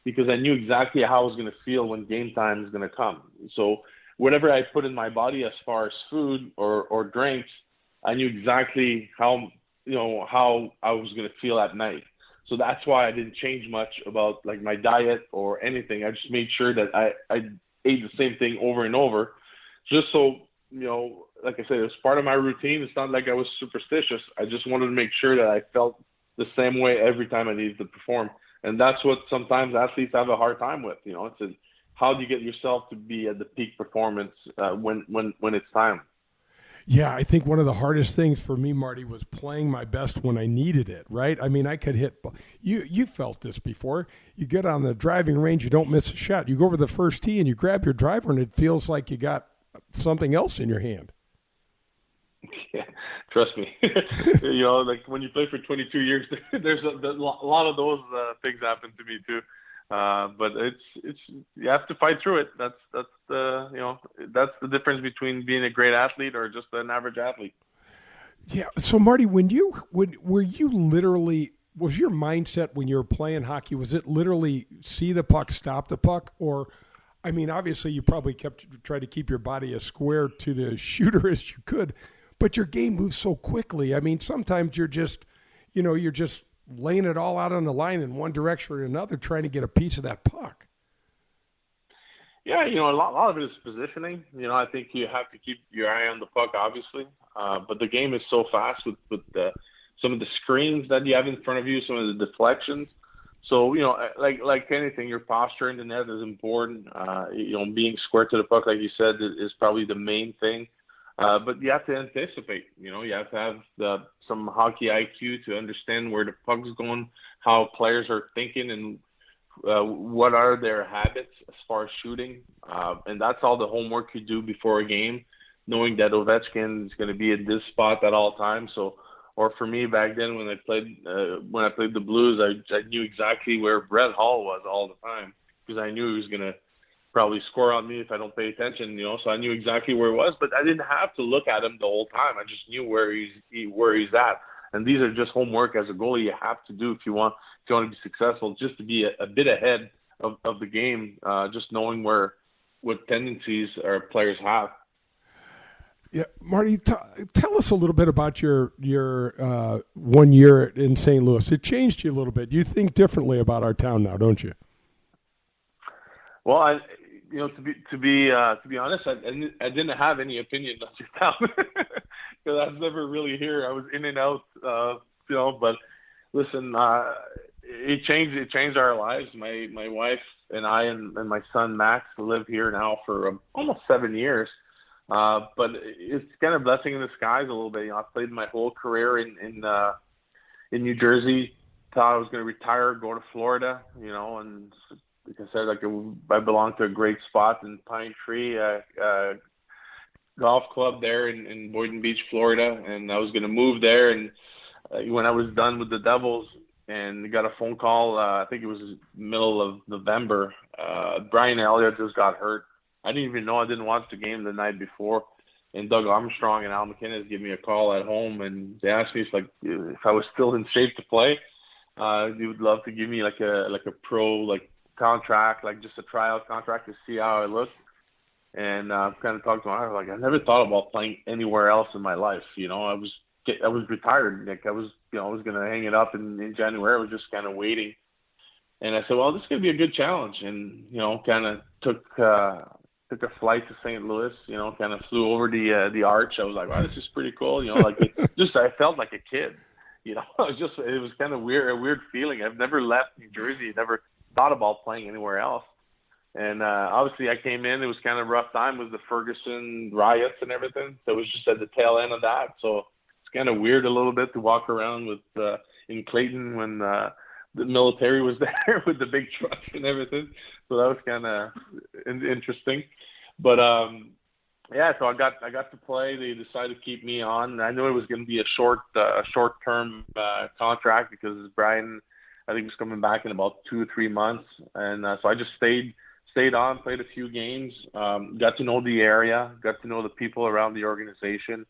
[SPEAKER 11] because I knew exactly how I was going to feel when game time is going to come. So whatever I put in my body as far as food or drinks, I knew exactly how I was going to feel at night. So that's why I didn't change much about like my diet or anything. I just made sure that I ate the same thing over and over, just so, like I said, it was part of my routine. It's not like I was superstitious. I just wanted to make sure that I felt the same way every time I needed to perform. And that's what sometimes athletes have a hard time with. It's how do you get yourself to be at the peak performance when it's time?
[SPEAKER 3] Yeah, I think one of the hardest things for me, Marty, was playing my best when I needed it, right? I mean, I could hit – you felt this before. You get on the driving range, you don't miss a shot. You go over the first tee and you grab your driver, and it feels like you got something else in your hand.
[SPEAKER 11] Yeah, trust me. Like when you play for 22 years, there's a lot of those things happen to me too. But it's you have to fight through it. That's the difference between being a great athlete or just an average athlete.
[SPEAKER 3] Yeah. So Marty, was your mindset when you were playing hockey, was it literally see the puck, stop the puck? Or, I mean, obviously you probably tried to keep your body as square to the shooter as you could, but your game moves so quickly. I mean, sometimes you're just laying it all out on the line in one direction or another, trying to get a piece of that puck.
[SPEAKER 11] Yeah, a lot of it is positioning. I think you have to keep your eye on the puck, obviously. But the game is so fast with some of the screens that you have in front of you, some of the deflections. So, like anything, your posture in the net is important. Being square to the puck, like you said, is probably the main thing. But you have to anticipate. You have to have some hockey IQ to understand where the puck's going, how players are thinking, and what are their habits as far as shooting. And that's all the homework you do before a game, knowing that Ovechkin is going to be at this spot at all times. So, or for me back then when I played the Blues, I knew exactly where Brett Hall was all the time because I knew he was going to probably score on me if I don't pay attention, so I knew exactly where he was, but I didn't have to look at him the whole time. I just knew where he's at. And these are just homework as a goalie you have to do if you want to be successful, just to be a bit ahead of the game, just knowing what tendencies our players have.
[SPEAKER 3] Yeah, Marty, tell us a little bit about your 1 year in St. Louis. It changed you a little bit. You think differently about our town now, don't you?
[SPEAKER 11] Well, to be honest, I didn't have any opinion on your town because I was never really here. I was in and out, But listen, it changed our lives. My wife and I and my son Max live here now for almost 7 years. But it's kind of blessing in disguise a little bit. I played my whole career in New Jersey. Thought I was going to retire, go to Florida, and like I said, I belong to a great spot in Pine Tree golf club there in Boynton Beach, Florida, and I was going to move there. And when I was done with the Devils, and got a phone call, I think it was middle of November. Brian Elliott just got hurt. I didn't even know. I didn't watch the game the night before. And Doug Armstrong and Al McInnes gave me a call at home, and they asked me if I was still in shape to play. They would love to give me like a pro contract, just a tryout contract to see how I looked. And kind of talked to my wife, I never thought about playing anywhere else in my life. I was retired. I was going to hang it up in January. I was just kind of waiting. And I said, well, this is going to be a good challenge. And, kind of took a flight to St. Louis, kind of flew over the arch. I was like, wow, this is pretty cool. I felt like a kid, it was kind of weird, a weird feeling. I've never left New Jersey, never thought about playing anywhere else. And obviously I came in, it was kind of a rough time with the Ferguson riots and everything. So it was just at the tail end of that. So it's kind of weird a little bit to walk around with in Clayton when the military was there with the big trucks and everything. So that was kind of interesting. But so I got to play. They decided to keep me on. I knew it was going to be a short-term contract because Brian, I think, was coming back in about 2 or 3 months. And so I just stayed on, played a few games, got to know the area, got to know the people around the organization,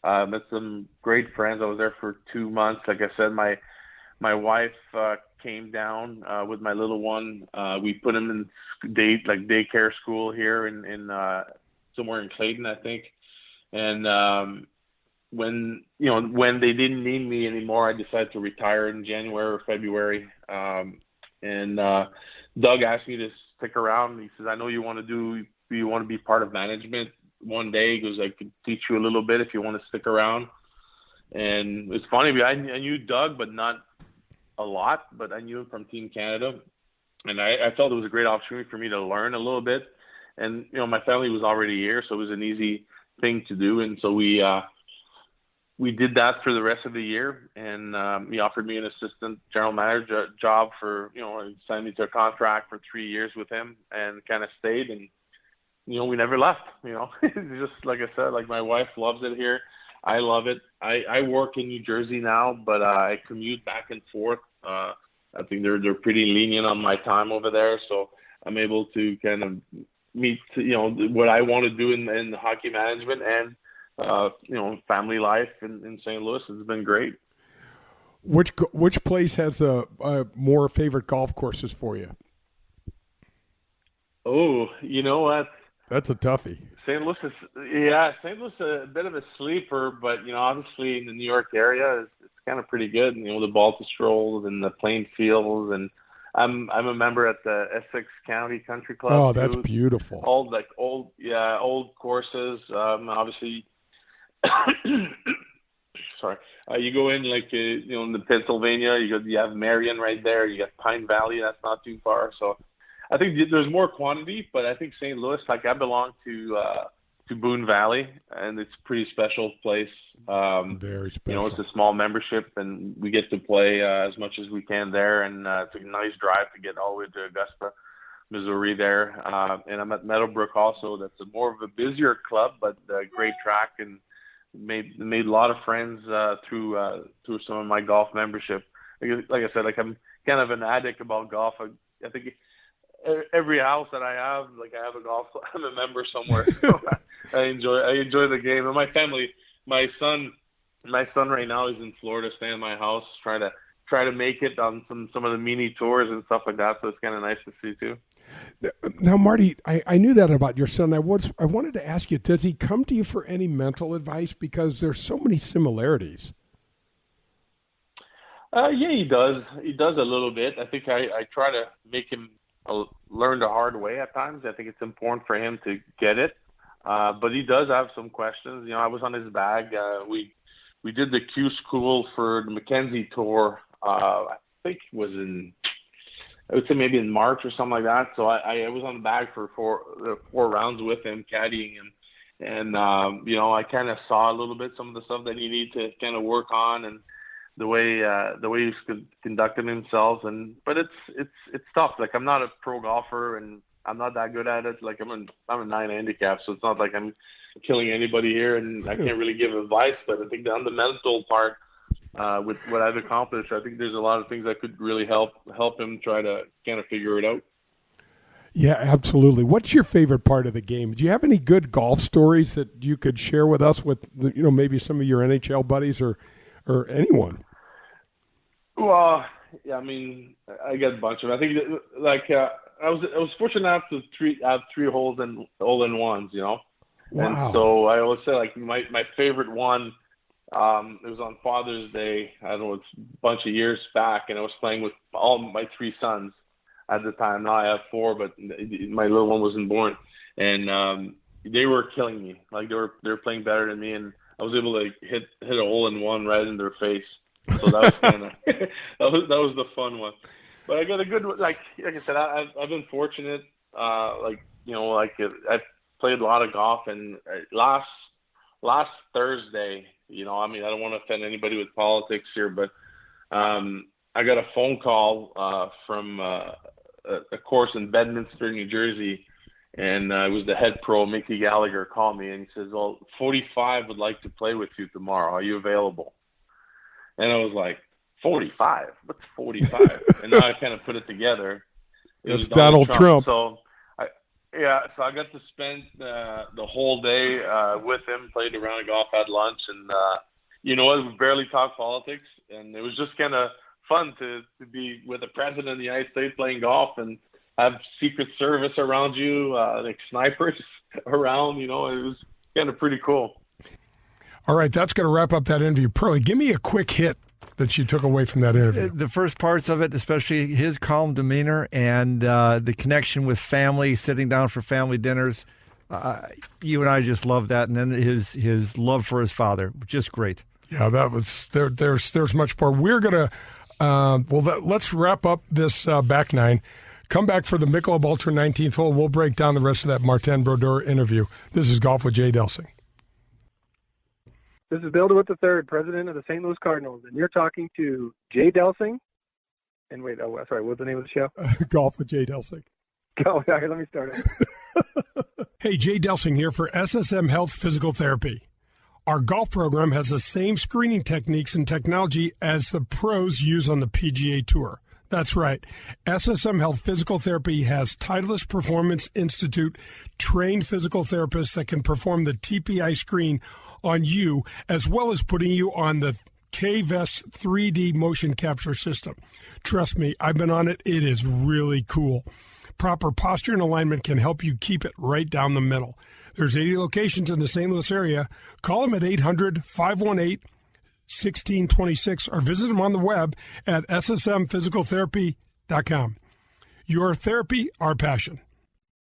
[SPEAKER 11] met some great friends. I was there for 2 months. Like I said, my wife came down with my little one. We put him in daycare school here in somewhere in Clayton, I think. And when they didn't need me anymore, I decided to retire in January or February. And Doug asked me to stick around. He says, I know you want to be part of management one day. He goes, I could teach you a little bit if you want to stick around. And it's funny, I knew Doug, but not a lot, but I knew him from Team Canada. And I felt it was a great opportunity for me to learn a little bit. And, my family was already here, so it was an easy thing to do. And so we did that for the rest of the year. And he offered me an assistant general manager job for, signed me to a contract for 3 years with him and kind of stayed. And, we never left, just like I said, my wife loves it here. I love it. I work in New Jersey now, but I commute back and forth I think they're pretty lenient on my time over there, so I'm able to kind of meet what I want to do in hockey management and family life in St. Louis. Has been great.
[SPEAKER 3] Which place has more favorite golf courses for you?
[SPEAKER 11] Oh, you know what?
[SPEAKER 3] That's a toughie.
[SPEAKER 11] St. Louis is a bit of a sleeper, but obviously in the New York area, it's kind of pretty good. The Baltusrolls and the Plainfields, and I'm a member at the Essex County Country Club.
[SPEAKER 3] Oh, that's beautiful.
[SPEAKER 11] Old courses. Obviously, sorry. You go in in the Pennsylvania. You have Marion right there. You got Pine Valley. That's not too far. So I think there's more quantity, but I think St. Louis, I belong to Boone Valley, and it's a pretty special place.
[SPEAKER 3] Very special.
[SPEAKER 11] It's a small membership, and we get to play as much as we can there, and it's a nice drive to get all the way to Augusta, Missouri there. And I'm at Meadowbrook also. That's more of a busier club, but a great track, and made a lot of friends through some of my golf membership. Like I said, I'm kind of an addict about golf. I think every house that I have, I have a golf club. I'm a member somewhere. So I enjoy the game. And my family, my son right now is in Florida, staying at my house, try to make it on some of the mini tours and stuff like that. So it's kind of nice to see too.
[SPEAKER 3] Now, Marty, I knew that about your son. I wanted to ask you, does he come to you for any mental advice? Because there's so many similarities.
[SPEAKER 11] Yeah, he does. He does a little bit. I think I try to make him learn the hard way at times. I think it's important for him to get it. But he does have some questions. I was on his bag. We did the Q School for the Mackenzie Tour. I think it was I would say maybe in March or something like that. So I was on the bag for four rounds with him, caddying him. And, I kind of saw a little bit some of the stuff that he needed to kind of work on, and the way he's conducting himself. But it's tough. I'm not a pro golfer, and I'm not that good at it. I'm a 9 handicap, so it's not like I'm killing anybody here, and I can't really give advice. But I think on the mental part, with what I've accomplished, I think there's a lot of things that could really help him try to kind of figure it out.
[SPEAKER 3] Yeah, absolutely. What's your favorite part of the game? Do you have any good golf stories that you could share with us, with maybe some of your NHL buddies or anyone?
[SPEAKER 11] Well, yeah, I got a bunch of them. I think I was fortunate enough to have three hole-in-ones, Wow. And so I always say my favorite one. It was on Father's Day. I don't know, it's a bunch of years back, and I was playing with all my three sons at the time. Now I have four, but my little one wasn't born, and they were killing me. They were playing better than me, and I was able to hit a hole-in-one right in their face. So that was kind of that was the fun one. But I got a good, like I said, I've been fortunate. I played a lot of golf, and last Thursday, I don't want to offend anybody with politics here, but I got a phone call from a course in Bedminster, New Jersey, and it was the head pro, Mickey Gallagher, called me, and he says, well, 45 would like to play with you tomorrow. Are you available? And I was like, 45? What's 45? And now I kind of put it together.
[SPEAKER 3] It's Donald Trump.
[SPEAKER 11] So I got to spend the whole day with him, played a round of golf, had lunch, and we barely talked politics, and it was just kind of fun to be with the president of the United States playing golf and have Secret Service around you, like snipers around. It was kind of pretty cool.
[SPEAKER 3] All right, that's going to wrap up that interview. Pearly, give me a quick hit that you took away from that interview.
[SPEAKER 4] The first parts of it, especially his calm demeanor and the connection with family, sitting down for family dinners. You and I just love that. And then his love for his father, just great.
[SPEAKER 3] Yeah, that was there's much more. We're going to, let's wrap up this back nine. Come back for the Michelob Ultra 19th hole. We'll break down the rest of that Martin Brodeur interview. This is Golf with Jay Delsing.
[SPEAKER 17] This is Bill DeWitt III, president of the St. Louis Cardinals, and you're talking to Jay Delsing. And wait, sorry, what's the name of the show?
[SPEAKER 3] Golf with Jay Delsing.
[SPEAKER 17] Oh, okay, let me start it.
[SPEAKER 3] Hey, Jay Delsing here for SSM Health Physical Therapy. Our golf program has the same screening techniques and technology as the pros use on the PGA Tour. That's right. SSM Health Physical Therapy has Titleist Performance Institute trained physical therapists that can perform the TPI screen on you, as well as putting you on the KVES 3D motion capture system. Trust me, I've been on it. It is really cool. Proper posture and alignment can help you keep it right down the middle. There's 80 locations in the St. Louis area. Call them at 800-518-1626 or visit them on the web at ssmphysicaltherapy.com. Your therapy, our passion.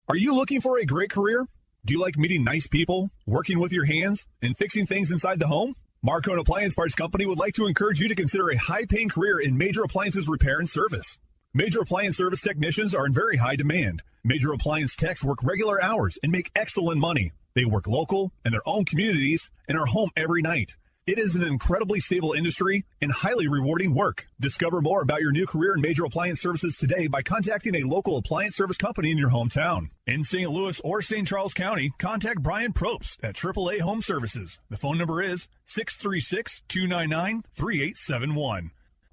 [SPEAKER 2] Are you looking for a great career? Do you like meeting nice people, working with your hands, and fixing things inside the home? Marcone Appliance Parts Company would like to encourage you to consider a high-paying career in major appliances repair and service. Major appliance service technicians are in very high demand. Major appliance techs work regular hours and make excellent money. They work local in their own communities and are home every night. It is an incredibly stable industry and highly rewarding work. Discover more about your new career in major appliance services today by contacting a local appliance service company in your hometown. In St. Louis or St. Charles County, contact Brian Probst at AAA Home Services. The phone number is 636-299-3871.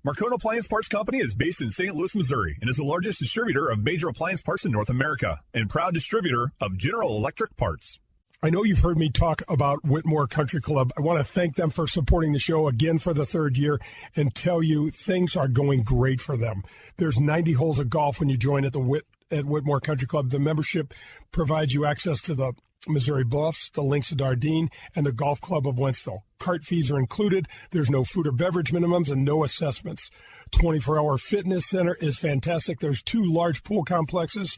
[SPEAKER 2] Marcone Appliance Parts Company is based in St. Louis, Missouri, and is the largest distributor of major appliance parts in North America and proud distributor of General Electric parts.
[SPEAKER 3] I know you've heard me talk about Whitmore Country Club. I want to thank them for supporting the show again for the third year and tell you things are going great for them. There's 90 holes of golf when you join at Whitmore Country Club. The membership provides you access to the Missouri Bluffs, the Links of Dardenne, and the Golf Club of Wentzville. Cart fees are included. There's no food or beverage minimums and no assessments. 24-hour fitness center is fantastic. There's 2 large pool complexes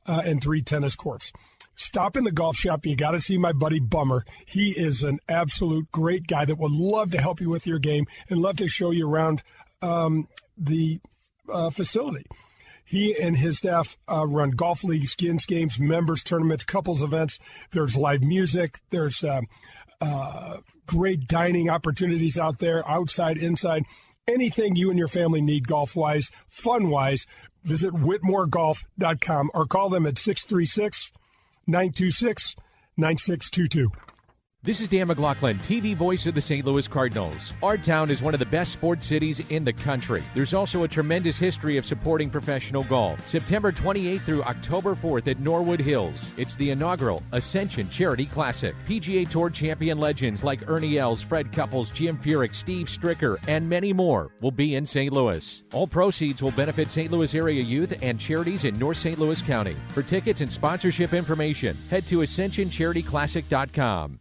[SPEAKER 3] and 3 tennis courts. Stop in the golf shop. You got to see my buddy Bummer. He is an absolute great guy that would love to help you with your game and love to show you around the facility. He and his staff run golf leagues, skins games, members tournaments, couples events. There's live music. There's great dining opportunities out there, outside, inside. Anything you and your family need golf-wise, fun-wise, visit whitmoregolf.com or call them at 636-926-9622.
[SPEAKER 12] This is Dan McLaughlin, TV voice of the St. Louis Cardinals. Our town is one of the best sports cities in the country. There's also a tremendous history of supporting professional golf. September 28th through October 4th at Norwood Hills. It's the inaugural Ascension Charity Classic. PGA Tour champion legends like Ernie Els, Fred Couples, Jim Furyk, Steve Stricker, and many more will be in St. Louis. All proceeds will benefit St. Louis area youth and charities in North St. Louis County. For tickets and sponsorship information, head to ascensioncharityclassic.com.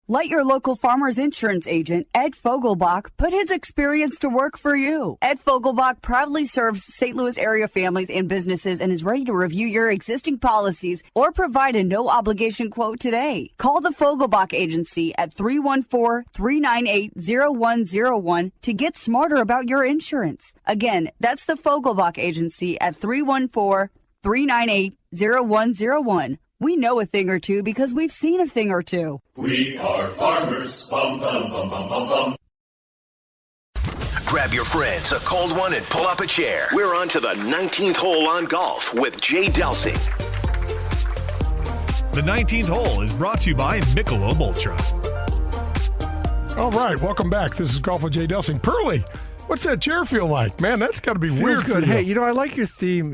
[SPEAKER 7] Let your local farmer's insurance agent, Ed Fogelbach, put his experience to work for you. Ed Fogelbach proudly serves St. Louis area families and businesses and is ready to review your existing policies or provide a no-obligation quote today. Call the Fogelbach Agency at 314-398-0101 to get smarter about your insurance. Again, that's the Fogelbach Agency at 314-398-0101. We know a thing or two because we've seen a thing or two.
[SPEAKER 8] We are farmers. Bum, bum, bum, bum, bum, bum.
[SPEAKER 1] Grab your friends, a cold one, and pull up a chair. We're on to the 19th hole on golf with Jay Delsing.
[SPEAKER 9] The 19th hole is brought to you by Michelob Ultra.
[SPEAKER 3] All right, welcome back. This is Golf with Jay Delsing. Pearly, what's that chair feel like? Man, that's got to be weird for you.
[SPEAKER 4] Hey, I like your theme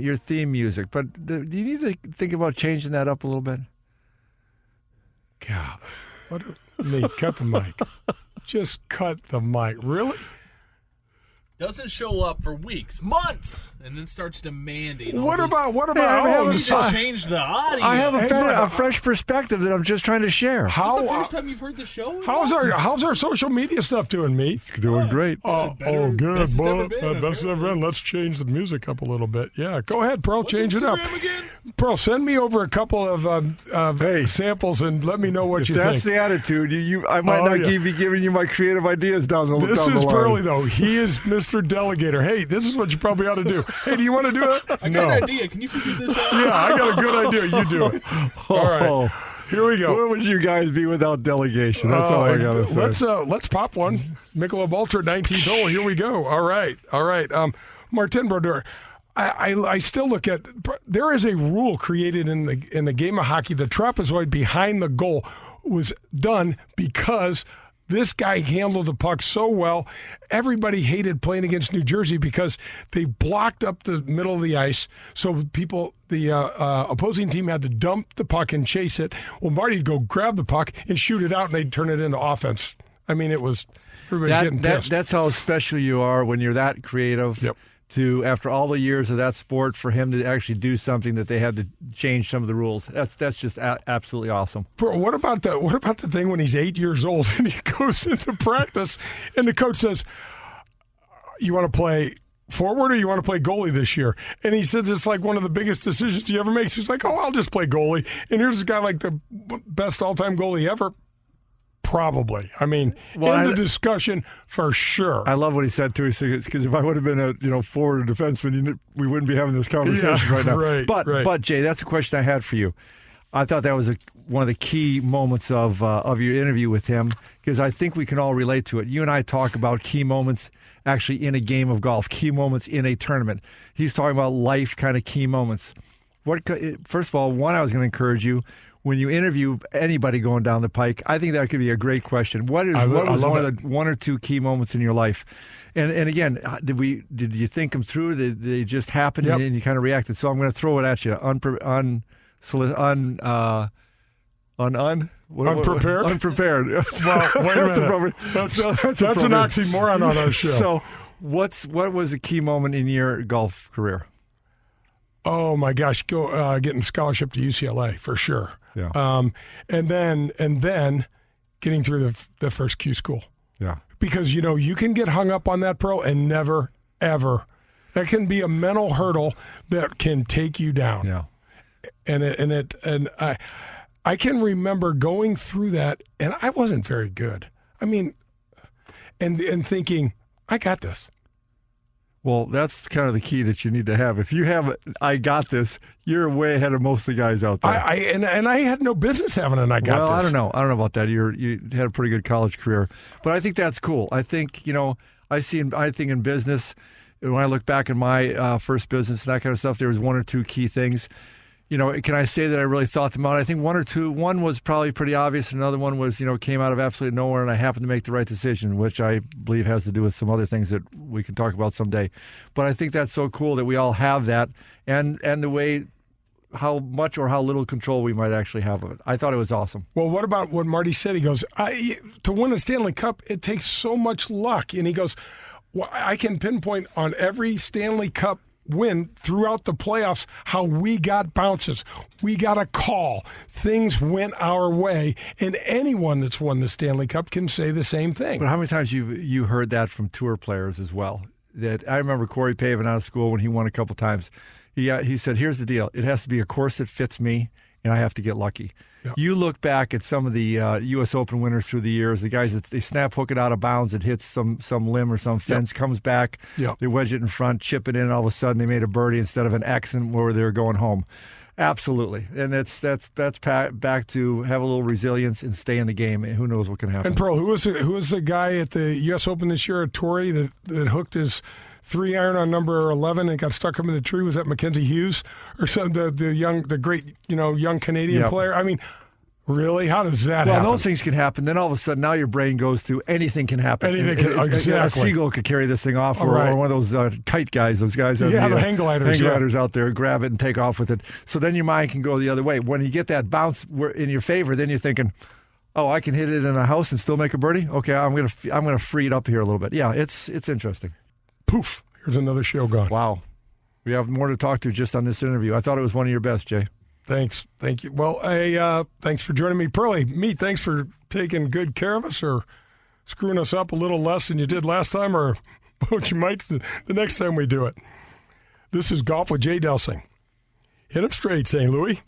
[SPEAKER 4] music, but do you need to think about changing that up a little bit?
[SPEAKER 3] God, Nate, cut the mic. Just cut the mic. Really?
[SPEAKER 18] Doesn't show up for weeks, months, and then starts demanding.
[SPEAKER 3] What about?
[SPEAKER 18] You just change the audio.
[SPEAKER 4] I have a fresh perspective that I'm just trying to share.
[SPEAKER 18] Is this the first time you've heard the show?
[SPEAKER 3] How's our social media stuff doing, me?
[SPEAKER 4] It's doing great.
[SPEAKER 3] Oh, good. Best it's ever been. Let's change the music up a little bit. Yeah, go ahead, Pearl. Change it up. Again? Pearl, send me over a couple of samples and let me know what you think.
[SPEAKER 4] That's the attitude. I might not be giving you my creative ideas down the line.
[SPEAKER 3] This is Pearly, though. He is Mr. Delegator. Hey, this is what you probably ought to do. Hey, do you want to do it?
[SPEAKER 18] I got an idea. Can you figure this out?
[SPEAKER 3] Yeah, I got a good idea. You do it. All right. Here we go.
[SPEAKER 4] Where would you guys be without delegation? That's all I got to say.
[SPEAKER 3] Let's pop one. Michelob Ultra 19th hole. Here we go. All right. Martin Brodeur. I still look at, there is a rule created in the game of hockey. The trapezoid behind the goal was done because This guy handled the puck so well. Everybody hated playing against New Jersey because they blocked up the middle of the ice, so the opposing team had to dump the puck and chase it. Well, Marty'd go grab the puck and shoot it out, and they'd turn it into offense. I mean, it was everybody's getting pissed.
[SPEAKER 4] That's how special you are when you're that creative.
[SPEAKER 3] Yep.
[SPEAKER 4] To, after all the years of that sport, for him to actually do something that they had to change some of the rules. That's just absolutely awesome.
[SPEAKER 3] Bro, what about the thing when he's 8 years old and he goes into practice and the coach says, "You want to play forward or you want to play goalie this year?" And he says it's like one of the biggest decisions he ever makes. He's like, "Oh, I'll just play goalie." And here's a guy like the best all-time goalie ever. Probably. I mean, in the discussion for sure.
[SPEAKER 4] I love what he said too. Because if I would have been a forward or defenseman, we wouldn't be having this conversation right now.
[SPEAKER 3] Right,
[SPEAKER 4] but Jay, that's a question I had for you. I thought that was one of the key moments of your interview with him, because I think we can all relate to it. You and I talk about key moments actually in a game of golf, key moments in a tournament. He's talking about life kind of key moments. First of all, I was going to encourage you. When you interview anybody going down the pike, I think that could be a great question. What was one of the one or two key moments in your life? And again, did you think them through? Did they just happen and you kind of reacted? So I'm going to throw it at you. Unprepared. Unprepared.
[SPEAKER 3] Well, wait a minute. That's an oxymoron on our show.
[SPEAKER 4] So what was a key moment in your golf career?
[SPEAKER 3] Oh my gosh, getting scholarship to UCLA for sure.
[SPEAKER 4] Yeah.
[SPEAKER 3] And then getting through the first Q school.
[SPEAKER 4] Yeah.
[SPEAKER 3] Because you can get hung up on that, Pro, and never ever. That can be a mental hurdle that can take you down.
[SPEAKER 4] Yeah.
[SPEAKER 3] And I can remember going through that, and I wasn't very good. I mean, and thinking, I got this.
[SPEAKER 4] Well, that's kind of the key that you need to have. If you have, I got this, you're way ahead of most of the guys out there.
[SPEAKER 3] I had no business having an I got this.
[SPEAKER 4] I don't know about that. You had a pretty good college career, but I think that's cool. I think I think in business, when I look back at my first business and that kind of stuff, there was one or two key things. Can I say that I really thought them out? I think one or two. One was probably pretty obvious. Another one was, came out of absolutely nowhere, and I happened to make the right decision, which I believe has to do with some other things that we can talk about someday. But I think that's so cool that we all have that, and the way, how much or how little control we might actually have of it. I thought it was awesome.
[SPEAKER 3] Well, what about what Marty said? He goes, to win a Stanley Cup, it takes so much luck. And he goes, well, I can pinpoint on every Stanley Cup win throughout the playoffs how we got bounces. We got a call. Things went our way. And anyone that's won the Stanley Cup can say the same thing.
[SPEAKER 4] But how many times you heard that from tour players as well? That I remember Corey Pavin out of school when he won a couple times. He said, here's the deal. It has to be a course that fits me, and I have to get lucky. Yep. You look back at some of the U.S. Open winners through the years, the guys that they snap hook it out of bounds, it hits some limb or some fence, comes back, they wedge it in front, chip it in, and all of a sudden they made a birdie instead of an X where they were going home. Absolutely. And that's back to have a little resilience and stay in the game, and who knows what can happen.
[SPEAKER 3] And Pearl, who was the guy at the U.S. Open this year at Torrey that hooked his 3-iron on number 11 and got stuck up in the tree? Was that Mackenzie Hughes or some the great young Canadian player? I mean, really, how does that happen?
[SPEAKER 4] Well, those things can happen. Then all of a sudden, now your brain goes to anything can happen.
[SPEAKER 3] Exactly.
[SPEAKER 4] A seagull could carry this thing off, or one of those kite guys. Those guys,
[SPEAKER 3] the hang gliders
[SPEAKER 4] out there, grab it and take off with it. So then your mind can go the other way. When you get that bounce in your favor, then you're thinking, oh, I can hit it in a house and still make a birdie. Okay, I'm gonna free it up here a little bit. Yeah, it's interesting.
[SPEAKER 3] Poof! Here's another show gone.
[SPEAKER 4] Wow. We have more to talk to just on this interview. I thought it was one of your best, Jay.
[SPEAKER 3] Thanks. Thank you. Well, thanks for joining me. Pearlie, thanks for taking good care of us or screwing us up a little less than you did last time or what you might the next time we do it. This is Golf with Jay Delsing. Hit 'em straight, St. Louis.